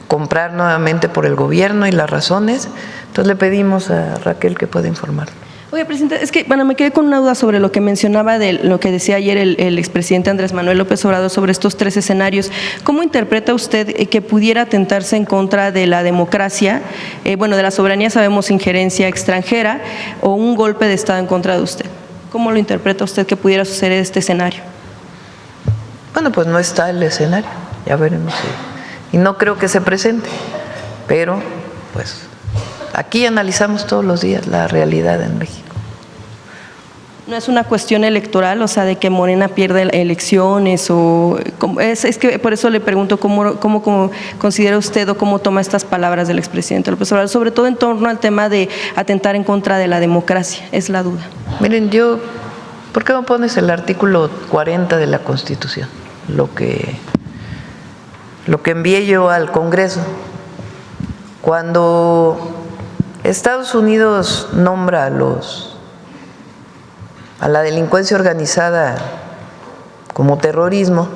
comprar nuevamente por el gobierno, y las razones. Entonces le pedimos a Raquel que pueda informar. Oye, presidenta, es que, bueno, me quedé con una duda sobre lo que mencionaba de lo que decía ayer el expresidente Andrés Manuel López Obrador sobre estos 3 escenarios. ¿Cómo interpreta usted que pudiera atentarse en contra de la democracia? De la soberanía sabemos injerencia extranjera, o un golpe de Estado en contra de usted. ¿Cómo lo interpreta usted que pudiera suceder este escenario? Bueno, pues no está el escenario, ya veremos. Y no creo que se presente, pero pues aquí analizamos todos los días la realidad en México. No es una cuestión electoral, o sea, de que Morena pierda elecciones o… Es que por eso le pregunto cómo considera usted o cómo toma estas palabras del expresidente López Obrador, sobre todo en torno al tema de atentar en contra de la democracia, es la duda. Miren, ¿por qué no pones el artículo 40 de la Constitución? Lo que envié yo al Congreso. Cuando Estados Unidos nombra a la delincuencia organizada como terrorismo,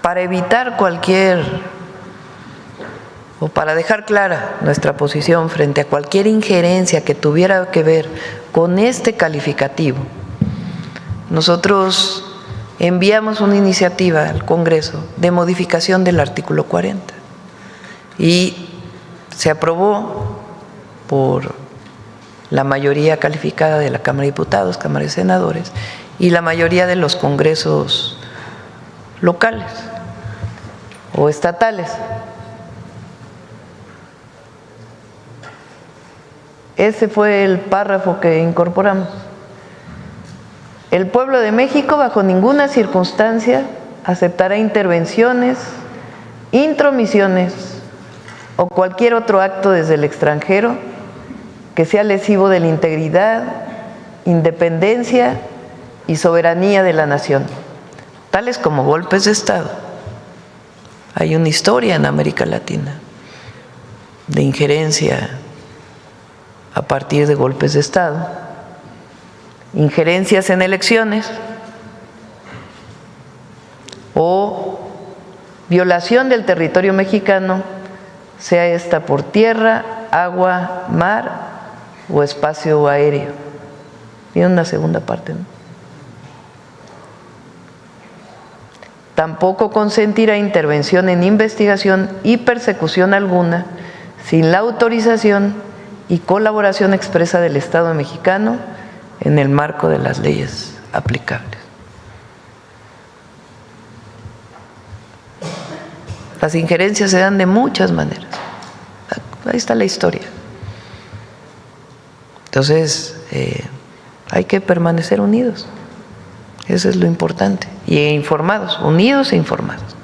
para evitar o para dejar clara nuestra posición frente a cualquier injerencia que tuviera que ver con este calificativo, nosotros enviamos una iniciativa al Congreso de modificación del artículo 40 y se aprobó por la mayoría calificada de la Cámara de Diputados, Cámara de Senadores y la mayoría de los congresos locales o estatales. Ese fue el párrafo que incorporamos. El pueblo de México bajo ninguna circunstancia aceptará intervenciones, intromisiones o cualquier otro acto desde el extranjero que sea lesivo de la integridad, independencia y soberanía de la nación, tales como golpes de Estado. Hay una historia en América Latina de injerencia a partir de golpes de Estado, injerencias en elecciones o violación del territorio mexicano, sea esta por tierra, agua, mar o espacio aéreo. Tiene una segunda parte, ¿no? Tampoco consentirá intervención en investigación y persecución alguna sin la autorización y colaboración expresa del Estado mexicano en el marco de las leyes aplicables. Las injerencias se dan de muchas maneras. Ahí está la historia. Entonces, hay que permanecer unidos. Eso es lo importante. Y informados, unidos e informados.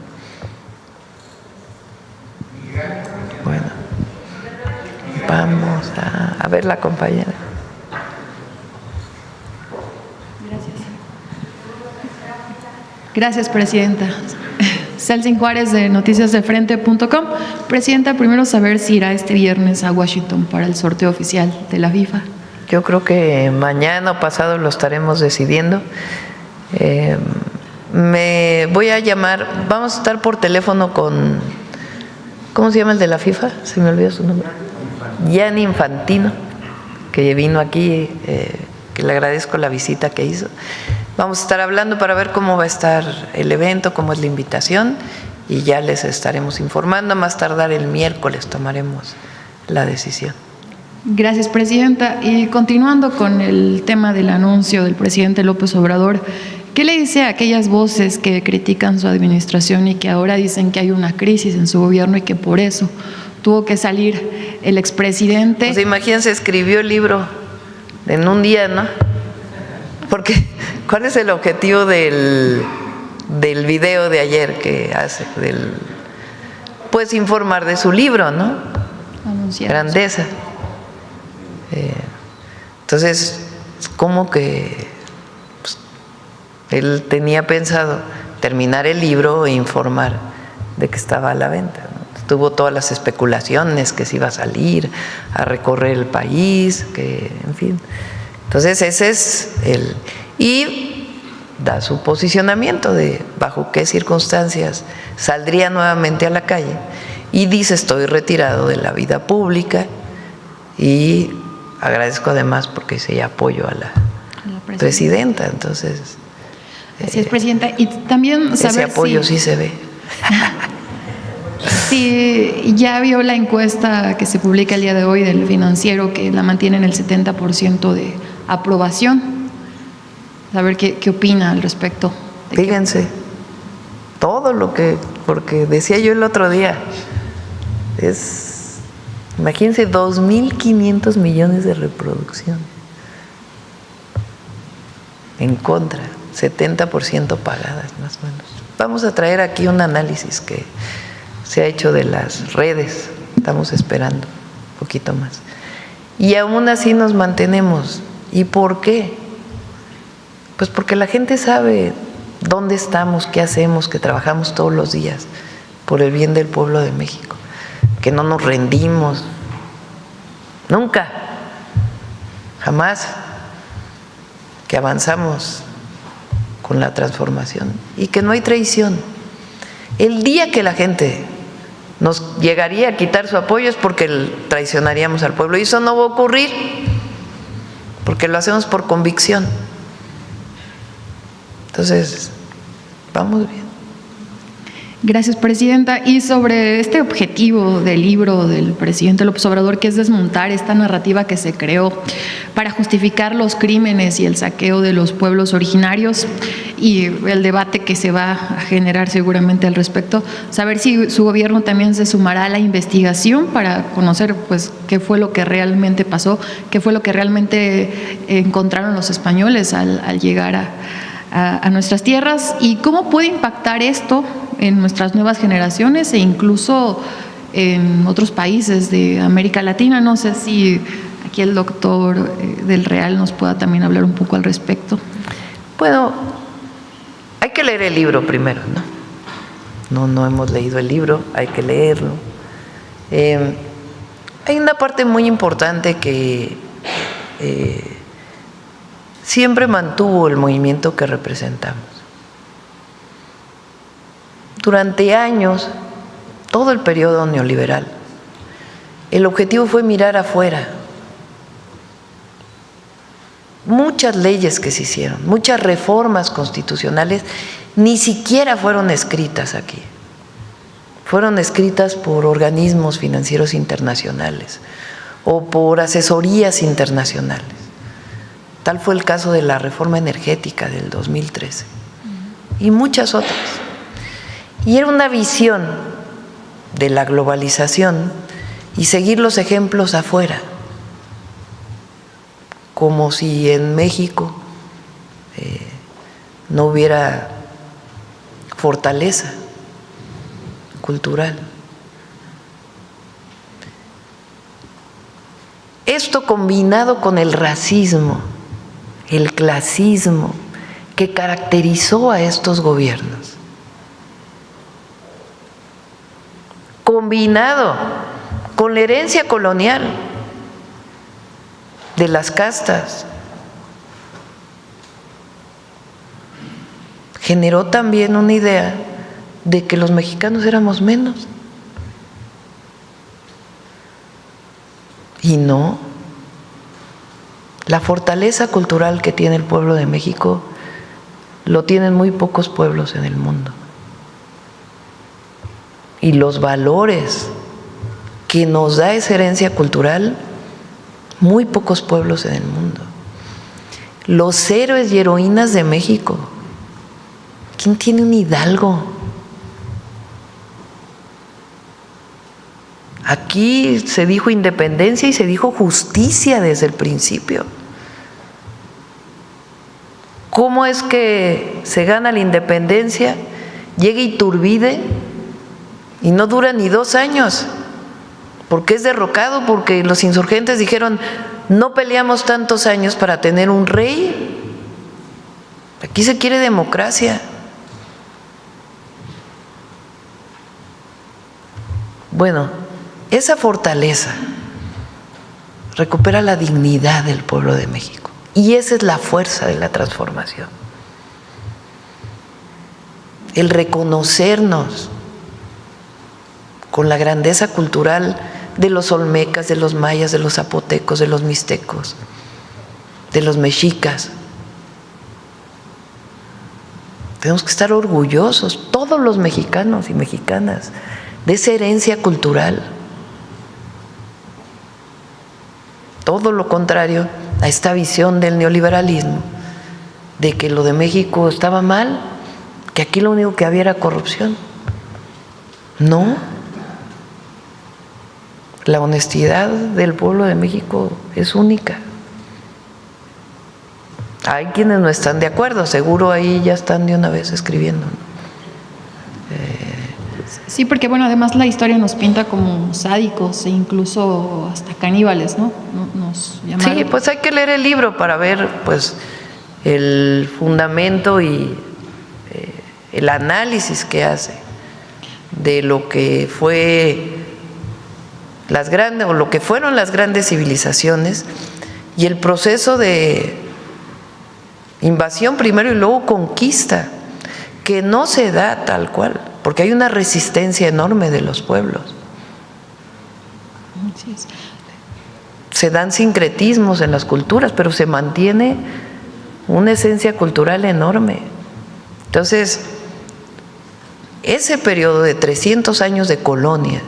Bueno, vamos a ver la compañera. Gracias, Presidenta. Celsin Juárez, de noticiasdelfrente.com. Presidenta, primero saber si irá este viernes a Washington para el sorteo oficial de la FIFA. Yo creo que mañana o pasado lo estaremos decidiendo. Me voy a llamar, vamos a estar por teléfono con, ¿cómo se llama el de la FIFA? Se me olvidó su nombre. Gianni Infantino, que vino aquí, que le agradezco la visita que hizo. Vamos a estar hablando para ver cómo va a estar el evento, cómo es la invitación y ya les estaremos informando. A más tardar el miércoles tomaremos la decisión. Gracias, Presidenta. Y continuando con el tema del anuncio del presidente López Obrador, ¿qué le dice a aquellas voces que critican su administración y que ahora dicen que hay una crisis en su gobierno y que por eso tuvo que salir el expresidente? Pues imagínense, escribió el libro en un día, ¿no? Porque, ¿cuál es el objetivo del video de ayer que hace? Pues informar de su libro, ¿no? Anunciar. Grandeza. Entonces, como que pues, él tenía pensado terminar el libro e informar de que estaba a la venta, ¿no? Tuvo todas las especulaciones que se iba a salir a recorrer el país, que en fin. Entonces ese es y da su posicionamiento de bajo qué circunstancias saldría nuevamente a la calle y dice: estoy retirado de la vida pública y agradezco además porque se apoyo a la presidenta. Entonces así es, Presidenta. Y también saber ese apoyo sí se ve. Si ya vio la encuesta que se publica el día de hoy del Financiero, que la mantiene en el 70% de aprobación. A ver qué opina al respecto. Fíjense, todo lo que, porque decía yo el otro día, imagínense, 2.500 millones de reproducción. en contra, 70% pagadas más o menos. Vamos a traer aquí un análisis que se ha hecho de las redes, estamos esperando un poquito más. Y aún así nos mantenemos. ¿Y por qué? Pues porque la gente sabe dónde estamos, qué hacemos, que trabajamos todos los días por el bien del pueblo de México, que no nos rendimos, nunca, jamás, que avanzamos con la transformación y que no hay traición. El día que la gente nos llegaría a quitar su apoyo es porque traicionaríamos al pueblo, y eso no va a ocurrir porque lo hacemos por convicción. Entonces, vamos bien. Gracias, presidenta. Y sobre este objetivo del libro del presidente López Obrador, que es desmontar esta narrativa que se creó para justificar los crímenes y el saqueo de los pueblos originarios, y el debate que se va a generar seguramente al respecto, saber si su gobierno también se sumará a la investigación para conocer pues qué fue lo que realmente pasó, qué fue lo que realmente encontraron los españoles al llegar a nuestras tierras, y cómo puede impactar esto en nuestras nuevas generaciones e incluso en otros países de América Latina. No sé si aquí el doctor del Real nos pueda también hablar un poco al respecto. Bueno, hay que leer el libro primero, ¿no? No hemos leído el libro, hay que leerlo. Hay una parte muy importante que siempre mantuvo el movimiento que representamos. Durante años, todo el periodo neoliberal, el objetivo fue mirar afuera. Muchas leyes que se hicieron, muchas reformas constitucionales, ni siquiera fueron escritas aquí. Fueron escritas por organismos financieros internacionales o por asesorías internacionales. Tal fue el caso de la reforma energética del 2013 y muchas otras. Y era una visión de la globalización y seguir los ejemplos afuera, como si en México no hubiera fortaleza cultural. Esto combinado con el racismo, el clasismo que caracterizó a estos gobiernos, combinado con la herencia colonial de las castas, generó también una idea de que los mexicanos éramos menos. Y no, la fortaleza cultural que tiene el pueblo de México lo tienen muy pocos pueblos en el mundo. Y los valores que nos da esa herencia cultural, muy pocos pueblos en el mundo. Los héroes y heroínas de México, ¿quién tiene un hidalgo? Aquí se dijo independencia y se dijo justicia desde el principio. ¿Cómo es que se gana la independencia? Llega Iturbide y no dura ni 2 años, porque es derrocado, porque los insurgentes dijeron, no peleamos tantos años para tener un rey. Aquí se quiere democracia. Bueno, esa fortaleza recupera la dignidad del pueblo de México, y esa es la fuerza de la transformación. El reconocernos con la grandeza cultural de los olmecas, de los mayas, de los zapotecos, de los mixtecos, de los mexicas. Tenemos que estar orgullosos, todos los mexicanos y mexicanas, de esa herencia cultural. Todo lo contrario a esta visión del neoliberalismo, de que lo de México estaba mal, que aquí lo único que había era corrupción. No. La honestidad del pueblo de México es única. Hay quienes no están de acuerdo, seguro ahí ya están de una vez escribiendo, ¿no? Sí, porque bueno, además la historia nos pinta como sádicos e incluso hasta caníbales, ¿no? Nos llamaron. Sí, pues hay que leer el libro para ver pues el fundamento y el análisis que hace de lo que fue las grandes o lo que fueron las grandes civilizaciones y el proceso de invasión primero y luego conquista, que no se da tal cual, porque hay una resistencia enorme de los pueblos. Así es. Se dan sincretismos en las culturas, pero se mantiene una esencia cultural enorme. Entonces, ese periodo de 300 años de colonia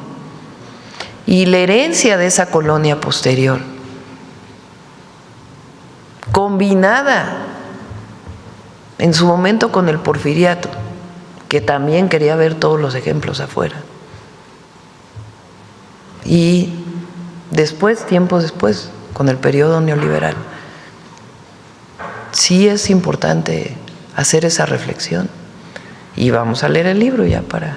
y la herencia de esa colonia posterior, combinada en su momento con el porfiriato, que también quería ver todos los ejemplos afuera, y después, tiempo después, con el periodo neoliberal, sí es importante hacer esa reflexión. Y vamos a leer el libro ya para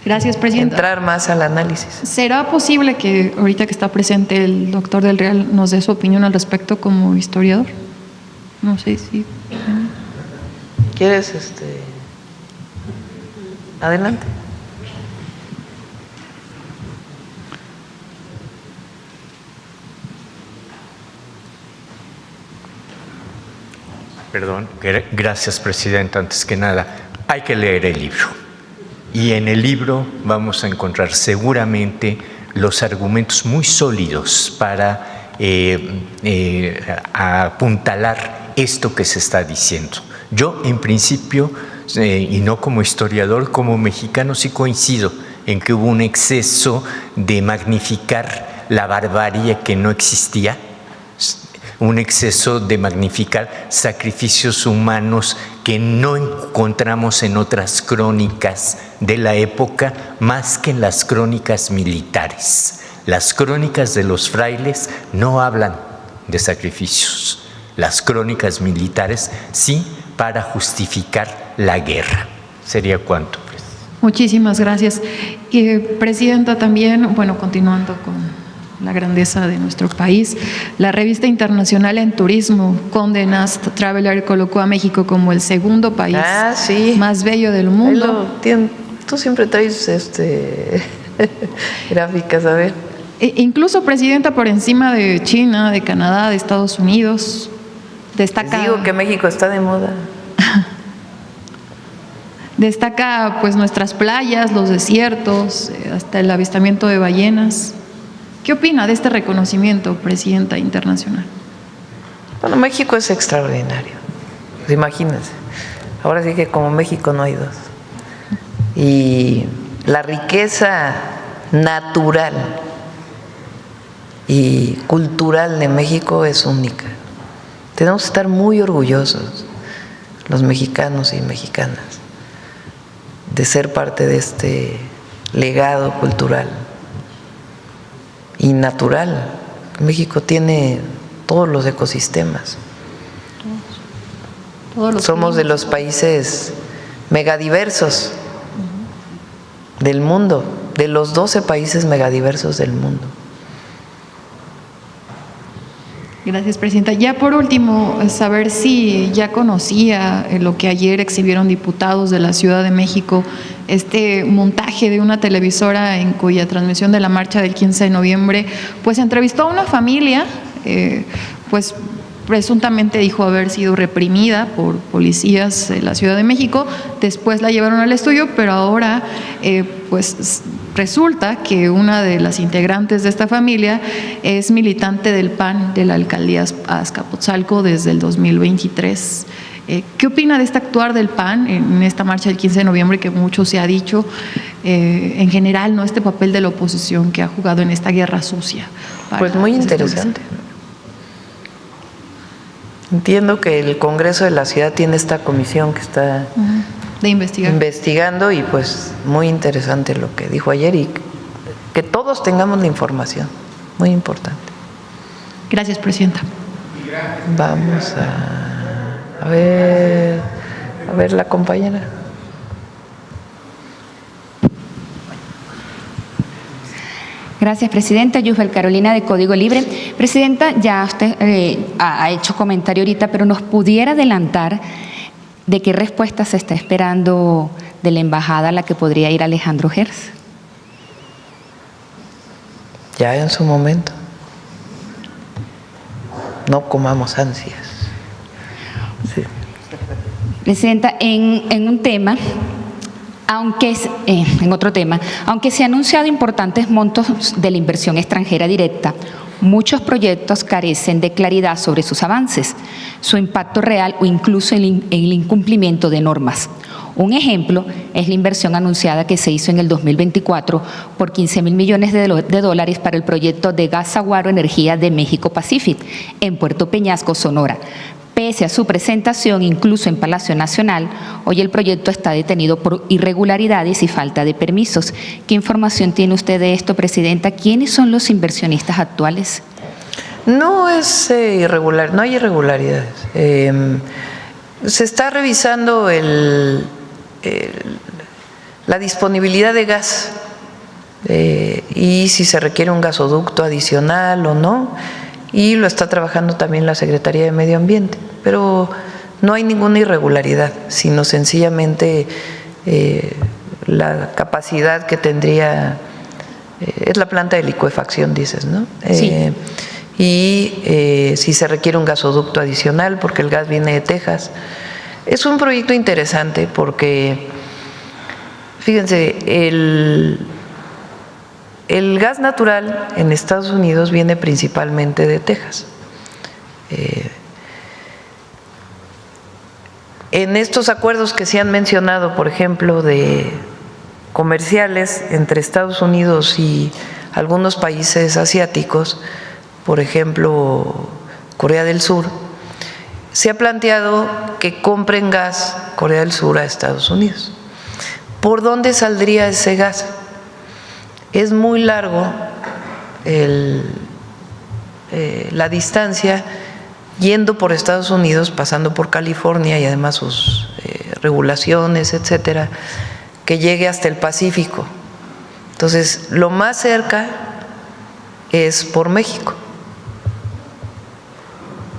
Gracias, presidenta. entrar más al análisis. ¿Será posible que ahorita que está presente el doctor Del Real nos dé su opinión al respecto como historiador? No sé si... ¿Quieres adelante? Perdón, gracias, presidenta. Antes que nada, hay que leer el libro. Y en el libro vamos a encontrar seguramente los argumentos muy sólidos para apuntalar esto que se está diciendo. Yo, en principio, y no como historiador, como mexicano, sí coincido en que hubo un exceso de magnificar la barbarie que no existía, un exceso de magnificar sacrificios humanos que no encontramos en otras crónicas de la época más que en las crónicas militares. Las crónicas de los frailes no hablan de sacrificios. Las crónicas militares sí, para justificar la guerra. ¿Sería cuánto? Muchísimas gracias. Presidenta, también, bueno, continuando con la grandeza de nuestro país, la revista internacional en turismo, Condé Nast Traveler, colocó a México como el segundo país Sí. más bello del mundo. Tú siempre traes gráficas, a ver. Incluso, presidenta, por encima de China, de Canadá, de Estados Unidos, destaca. Les digo que México está de moda. Destaca pues nuestras playas, los desiertos, hasta el avistamiento de ballenas. ¿Qué opina de este reconocimiento, presidenta internacional? Bueno, México es extraordinario. Pues imagínense. Ahora sí que como México no hay dos. Y la riqueza natural y cultural de México es única. Tenemos que estar muy orgullosos, los mexicanos y mexicanas, de ser parte de este legado cultural y natural. México tiene todos los ecosistemas. Somos de los países megadiversos del mundo, de los 12 países megadiversos del mundo. Gracias, presidenta. Ya por último, saber si ya conocía lo que ayer exhibieron diputados de la Ciudad de México, este montaje de una televisora en cuya transmisión de la marcha del 15 de noviembre, pues entrevistó a una familia, pues presuntamente dijo haber sido reprimida por policías de la Ciudad de México, después la llevaron al estudio, pero ahora pues resulta que una de las integrantes de esta familia es militante del PAN de la alcaldía Azcapotzalco desde el 2023. ¿Qué opina de este actuar del PAN en esta marcha del 15 de noviembre que mucho se ha dicho en general, no, este papel de la oposición que ha jugado en esta guerra sucia? Pues muy interesante. Entiendo que el Congreso de la Ciudad tiene esta comisión que está de investigando y pues muy interesante lo que dijo ayer y que todos tengamos la información, muy importante. Gracias, presidenta. Vamos a ver la compañera. Gracias, Presidenta. Yusbel Carolina, de Código Libre. Presidenta, ya usted ha hecho comentario ahorita, pero ¿nos pudiera adelantar de qué respuesta se está esperando de la embajada a la que podría ir Alejandro Gers? Ya en su momento. No comamos ansias. Sí. Presidenta, en un tema, en otro tema, aunque se han anunciado importantes montos de la inversión extranjera directa, muchos proyectos carecen de claridad sobre sus avances, su impacto real o incluso el incumplimiento de normas. Un ejemplo es la inversión anunciada que se hizo en el 2024 por 15.000 millones de dólares para el proyecto de Gas Saguaro Energía de México Pacific en Puerto Peñasco, Sonora. Pese a su presentación, incluso en Palacio Nacional, hoy el proyecto está detenido por irregularidades y falta de permisos. ¿Qué información tiene usted de esto, Presidenta? ¿Quiénes son los inversionistas actuales? No es irregular, no hay irregularidades. Se está revisando la disponibilidad de gas y si se requiere un gasoducto adicional o no, y lo está trabajando también la Secretaría de Medio Ambiente, pero no hay ninguna irregularidad, sino sencillamente la capacidad que tendría, es la planta de licuefacción, dices, ¿no? Sí. Y si se requiere un gasoducto adicional, porque el gas viene de Texas. Es un proyecto interesante porque, fíjense, el gas natural en Estados Unidos viene principalmente de Texas. En estos acuerdos que se han mencionado, por ejemplo, de comerciales entre Estados Unidos y algunos países asiáticos, por ejemplo, Corea del Sur, se ha planteado que compren gas Corea del Sur a Estados Unidos. ¿Por dónde saldría ese gas? Es muy largo la distancia yendo por Estados Unidos, pasando por California y además sus regulaciones, etcétera, que llegue hasta el Pacífico. Entonces, lo más cerca es por México.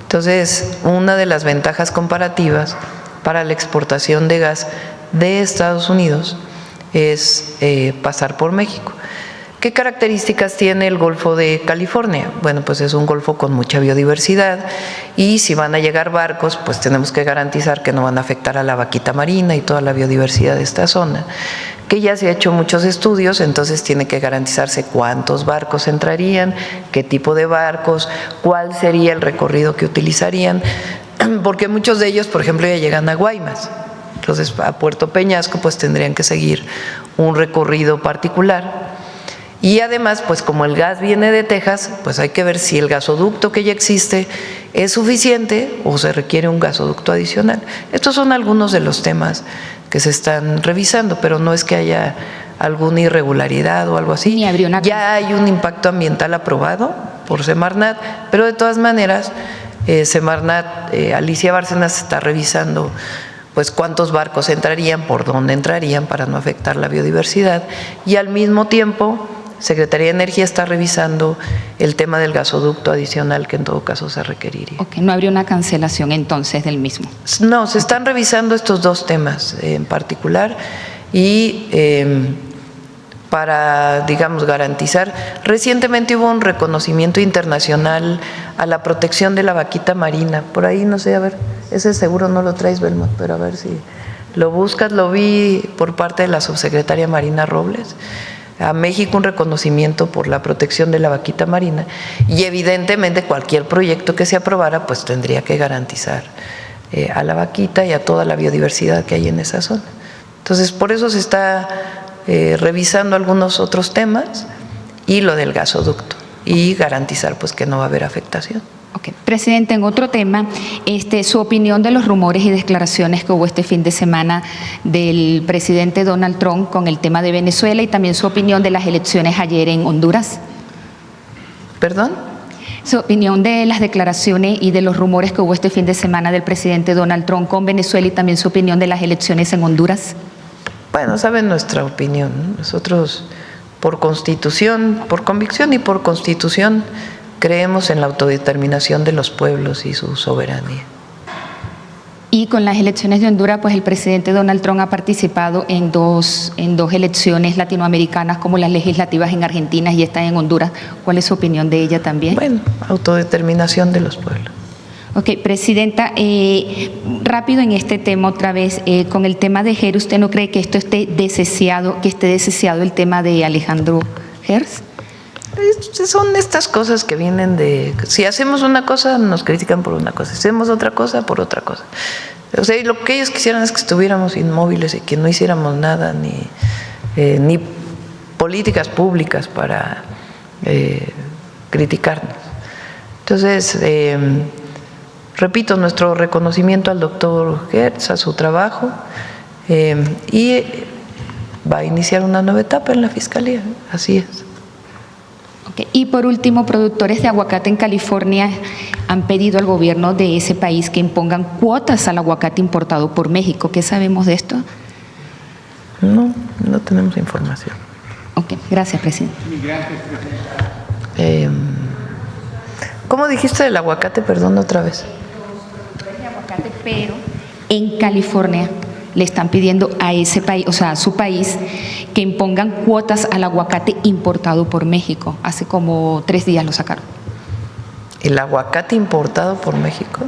Entonces, una de las ventajas comparativas para la exportación de gas de Estados Unidos es pasar por México. ¿Qué características tiene el Golfo de California? Bueno, pues es un golfo con mucha biodiversidad y si van a llegar barcos, pues tenemos que garantizar que no van a afectar a la vaquita marina y toda la biodiversidad de esta zona, que ya se ha hecho muchos estudios, entonces tiene que garantizarse cuántos barcos entrarían, qué tipo de barcos, cuál sería el recorrido que utilizarían, porque muchos de ellos, por ejemplo, ya llegan a Guaymas. Entonces, a Puerto Peñasco, pues tendrían que seguir un recorrido particular. Y además, pues como el gas viene de Texas, pues hay que ver si el gasoducto que ya existe es suficiente o se requiere un gasoducto adicional. Estos son algunos de los temas que se están revisando, pero no es que haya alguna irregularidad o algo así. Ya hay un impacto ambiental aprobado por Semarnat, pero de todas maneras, Semarnat, Alicia Bárcenas está revisando pues cuántos barcos entrarían, por dónde entrarían para no afectar la biodiversidad, y al mismo tiempo Secretaría de Energía está revisando el tema del gasoducto adicional que en todo caso se requeriría. Ok, ¿no habría una cancelación entonces del mismo? No, se están revisando estos dos temas en particular y para, digamos, garantizar. Recientemente hubo un reconocimiento internacional a la protección de la vaquita marina. Por ahí, no sé, a ver, ese seguro no lo traes, Belmont, pero a ver si lo buscas. Lo vi por parte de la subsecretaria Marina Robles. A México un reconocimiento por la protección de la vaquita marina y evidentemente cualquier proyecto que se aprobara pues tendría que garantizar a la vaquita y a toda la biodiversidad que hay en esa zona. Entonces, por eso se está revisando algunos otros temas y lo del gasoducto y garantizar pues que no va a haber afectación. Okay. Presidente, en otro tema, su opinión de los rumores y declaraciones que hubo este fin de semana del presidente Donald Trump con el tema de Venezuela y también su opinión de las elecciones ayer en Honduras. ¿Perdón? Su opinión de las declaraciones y de los rumores que hubo este fin de semana del presidente Donald Trump con Venezuela y también su opinión de las elecciones en Honduras. Bueno, saben nuestra opinión, ¿no? Nosotros por constitución, por convicción y por constitución creemos en la autodeterminación de los pueblos y su soberanía. Y con las elecciones de Honduras, pues el presidente Donald Trump ha participado en dos elecciones latinoamericanas, como las legislativas en Argentina y esta en Honduras. ¿Cuál es su opinión de ella también? Bueno, autodeterminación de los pueblos. Ok, presidenta, rápido en este tema otra vez, con el tema de Gers, ¿usted no cree que esto esté deseado el tema de Alejandro Gers? Son estas cosas que vienen de, si hacemos una cosa nos critican por una cosa, si hacemos otra cosa por otra cosa. O sea, y lo que ellos quisieran es que estuviéramos inmóviles y que no hiciéramos nada, ni políticas públicas para criticarnos. Entonces, repito, nuestro reconocimiento al doctor Gers, a su trabajo, y va a iniciar una nueva etapa en la Fiscalía, así es. Okay. Y por último, productores de aguacate en California han pedido al gobierno de ese país que impongan cuotas al aguacate importado por México. ¿Qué sabemos de esto? No tenemos información. Ok, gracias, presidente. ¿Cómo dijiste del aguacate? Perdón, otra vez. Productores de aguacate, pero en California le están pidiendo a ese país, o sea, a su país, que impongan cuotas al aguacate importado por México. Hace como 3 días lo sacaron. ¿El aguacate importado por México?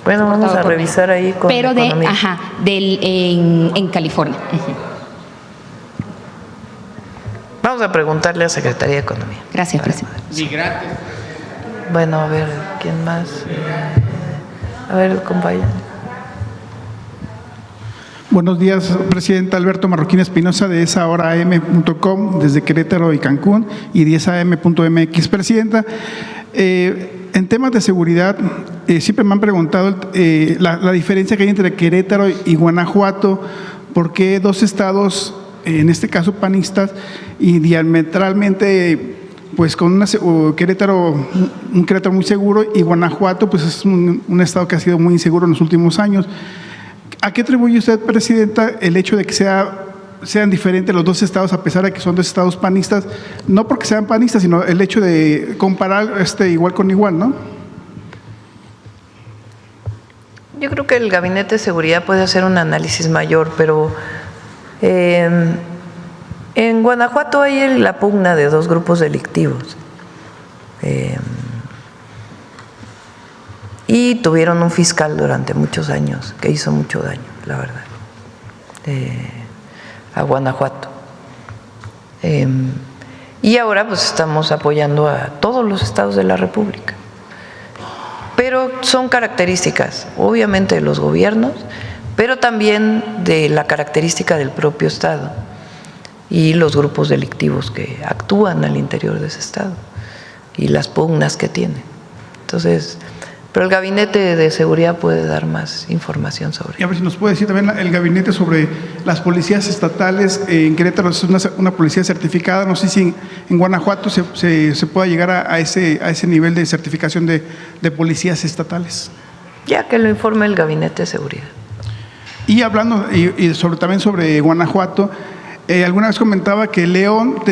Bueno, vamos a revisar ahí con pero Economía. En California. Uh-huh. Vamos a preguntarle a Secretaría de Economía. Gracias, presidente. Bueno, a ver, ¿quién más? A ver, el compañero. Buenos días, presidenta. Alberto Marroquín Espinosa de esahorAM.com desde Querétaro y Cancún y 10am.mx. Presidenta, en temas de seguridad, siempre me han preguntado la diferencia que hay entre Querétaro y Guanajuato, por qué 2 estados, en este caso panistas, y diametralmente, pues con un Querétaro muy seguro, y Guanajuato pues es un estado que ha sido muy inseguro en los últimos años. ¿A qué atribuye usted, presidenta, el hecho de que sean diferentes los 2 estados, a pesar de que son 2 estados panistas? No porque sean panistas, sino el hecho de comparar igual con igual, ¿no? Yo creo que el Gabinete de Seguridad puede hacer un análisis mayor, pero en Guanajuato hay la pugna de 2 grupos delictivos. Y tuvieron un fiscal durante muchos años que hizo mucho daño, la verdad, a Guanajuato. Y ahora pues estamos apoyando a todos los estados de la República. Pero son características, obviamente, de los gobiernos, pero también de la característica del propio estado y los grupos delictivos que actúan al interior de ese estado y las pugnas que tienen. Entonces, pero el Gabinete de Seguridad puede dar más información sobre Y a ver si nos puede decir también el Gabinete sobre las policías estatales. En Querétaro es una policía certificada, no sé si en Guanajuato se pueda llegar a ese nivel de certificación de policías estatales. Ya que lo informe el Gabinete de Seguridad. Y hablando también sobre Guanajuato, alguna vez comentaba que León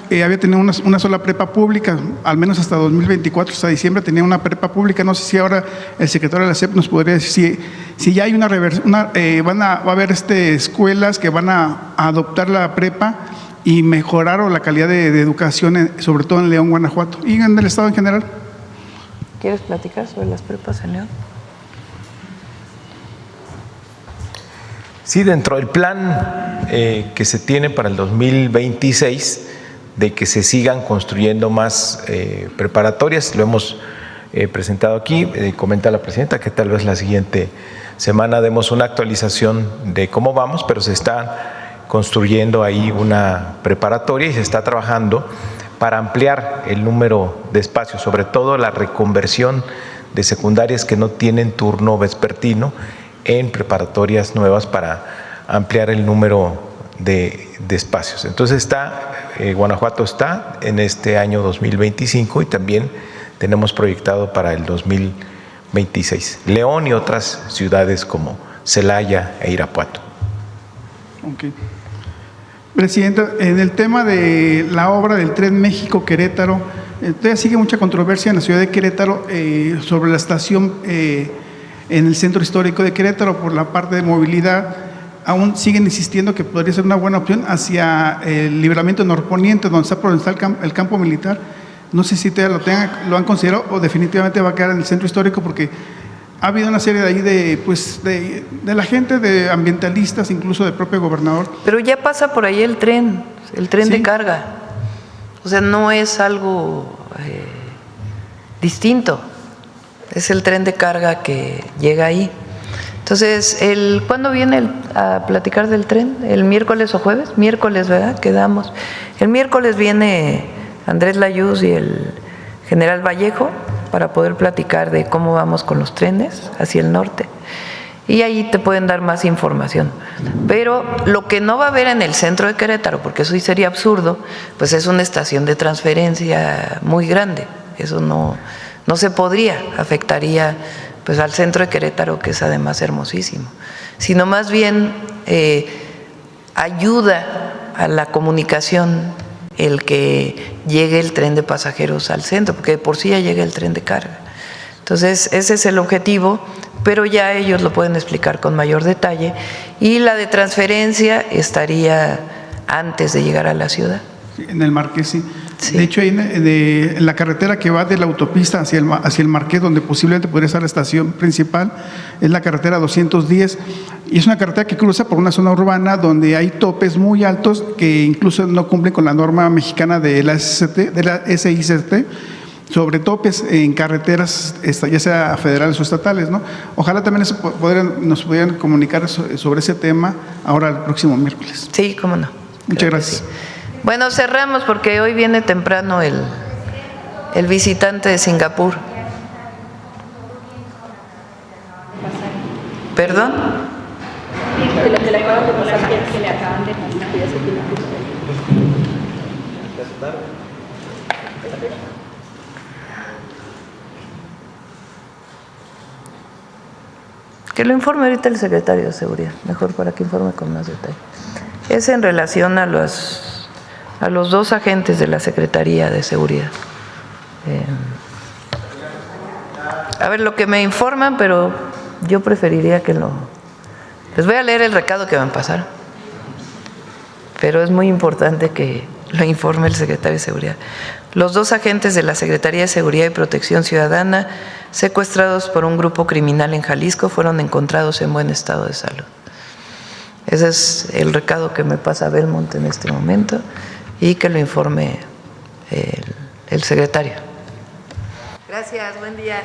había tenido una sola prepa pública, al menos hasta 2024, hasta diciembre tenía una prepa pública. No sé si ahora el secretario de la SEP nos podría decir si ya hay va a haber escuelas que van a adoptar la prepa y mejorar la calidad de educación, sobre todo en León, Guanajuato y en el estado en general. ¿Quieres platicar sobre las prepas en León? Sí, dentro del plan que se tiene para el 2026, de que se sigan construyendo más preparatorias, lo hemos presentado aquí, comenta la presidenta que tal vez la siguiente semana demos una actualización de cómo vamos, pero se está construyendo ahí una preparatoria y se está trabajando para ampliar el número de espacios, sobre todo la reconversión de secundarias que no tienen turno vespertino en preparatorias nuevas para ampliar el número de espacios. Entonces Guanajuato está en este año 2025 y también tenemos proyectado para el 2026. León y otras ciudades como Celaya e Irapuato. Ok. Presidenta, en el tema de la obra del Tren México-Querétaro, todavía sigue mucha controversia en la ciudad de Querétaro sobre la estación en el centro histórico de Querétaro por la parte de movilidad. Aún siguen insistiendo que podría ser una buena opción hacia el libramiento norponiente, donde está el campo militar. No sé si todavía lo han considerado o definitivamente va a quedar en el centro histórico, porque ha habido una serie de ahí de la gente, de ambientalistas, incluso del propio gobernador. Pero ya pasa por ahí el tren Sí. de carga. O sea, no es algo distinto. Es el tren de carga que llega ahí. Entonces, ¿cuándo viene a platicar del tren? ¿El miércoles o jueves? Miércoles, ¿verdad? Quedamos. El miércoles viene Andrés Layuz y el general Vallejo para poder platicar de cómo vamos con los trenes hacia el norte. Y ahí te pueden dar más información. Pero lo que no va a haber en el centro de Querétaro, porque eso sí sería absurdo, pues es una estación de transferencia muy grande. Eso no se podría, afectaría pues al centro de Querétaro, que es además hermosísimo, sino más bien ayuda a la comunicación el que llegue el tren de pasajeros al centro, porque de por sí ya llega el tren de carga. Entonces, ese es el objetivo, pero ya ellos lo pueden explicar con mayor detalle, y la de transferencia estaría antes de llegar a la ciudad. En el Marqués, sí. Sí. De hecho, ahí en la carretera que va de la autopista hacia el Marqués, donde posiblemente podría estar la estación principal, es la carretera 210, y es una carretera que cruza por una zona urbana donde hay topes muy altos que incluso no cumplen con la norma mexicana de la SICT, sobre topes en carreteras, ya sea federales o estatales, ¿no? Ojalá también nos pudieran comunicar sobre ese tema ahora el próximo miércoles. Sí, cómo no. Muchas Creo que gracias. sí. Bueno, cerramos porque hoy viene temprano el visitante de Singapur. ¿Perdón? Que lo informe ahorita el secretario de Seguridad, mejor para que informe con más detalle. Es en relación a los 2 agentes de la Secretaría de Seguridad. A ver, lo que me informan, pero yo preferiría que les voy a leer el recado que van a pasar, pero es muy importante que lo informe el secretario de Seguridad. Los 2 agentes de la Secretaría de Seguridad y Protección Ciudadana, secuestrados por un grupo criminal en Jalisco, fueron encontrados en buen estado de salud. Ese es el recado que me pasa Belmont en este momento, y que lo informe el secretario. Gracias, buen día.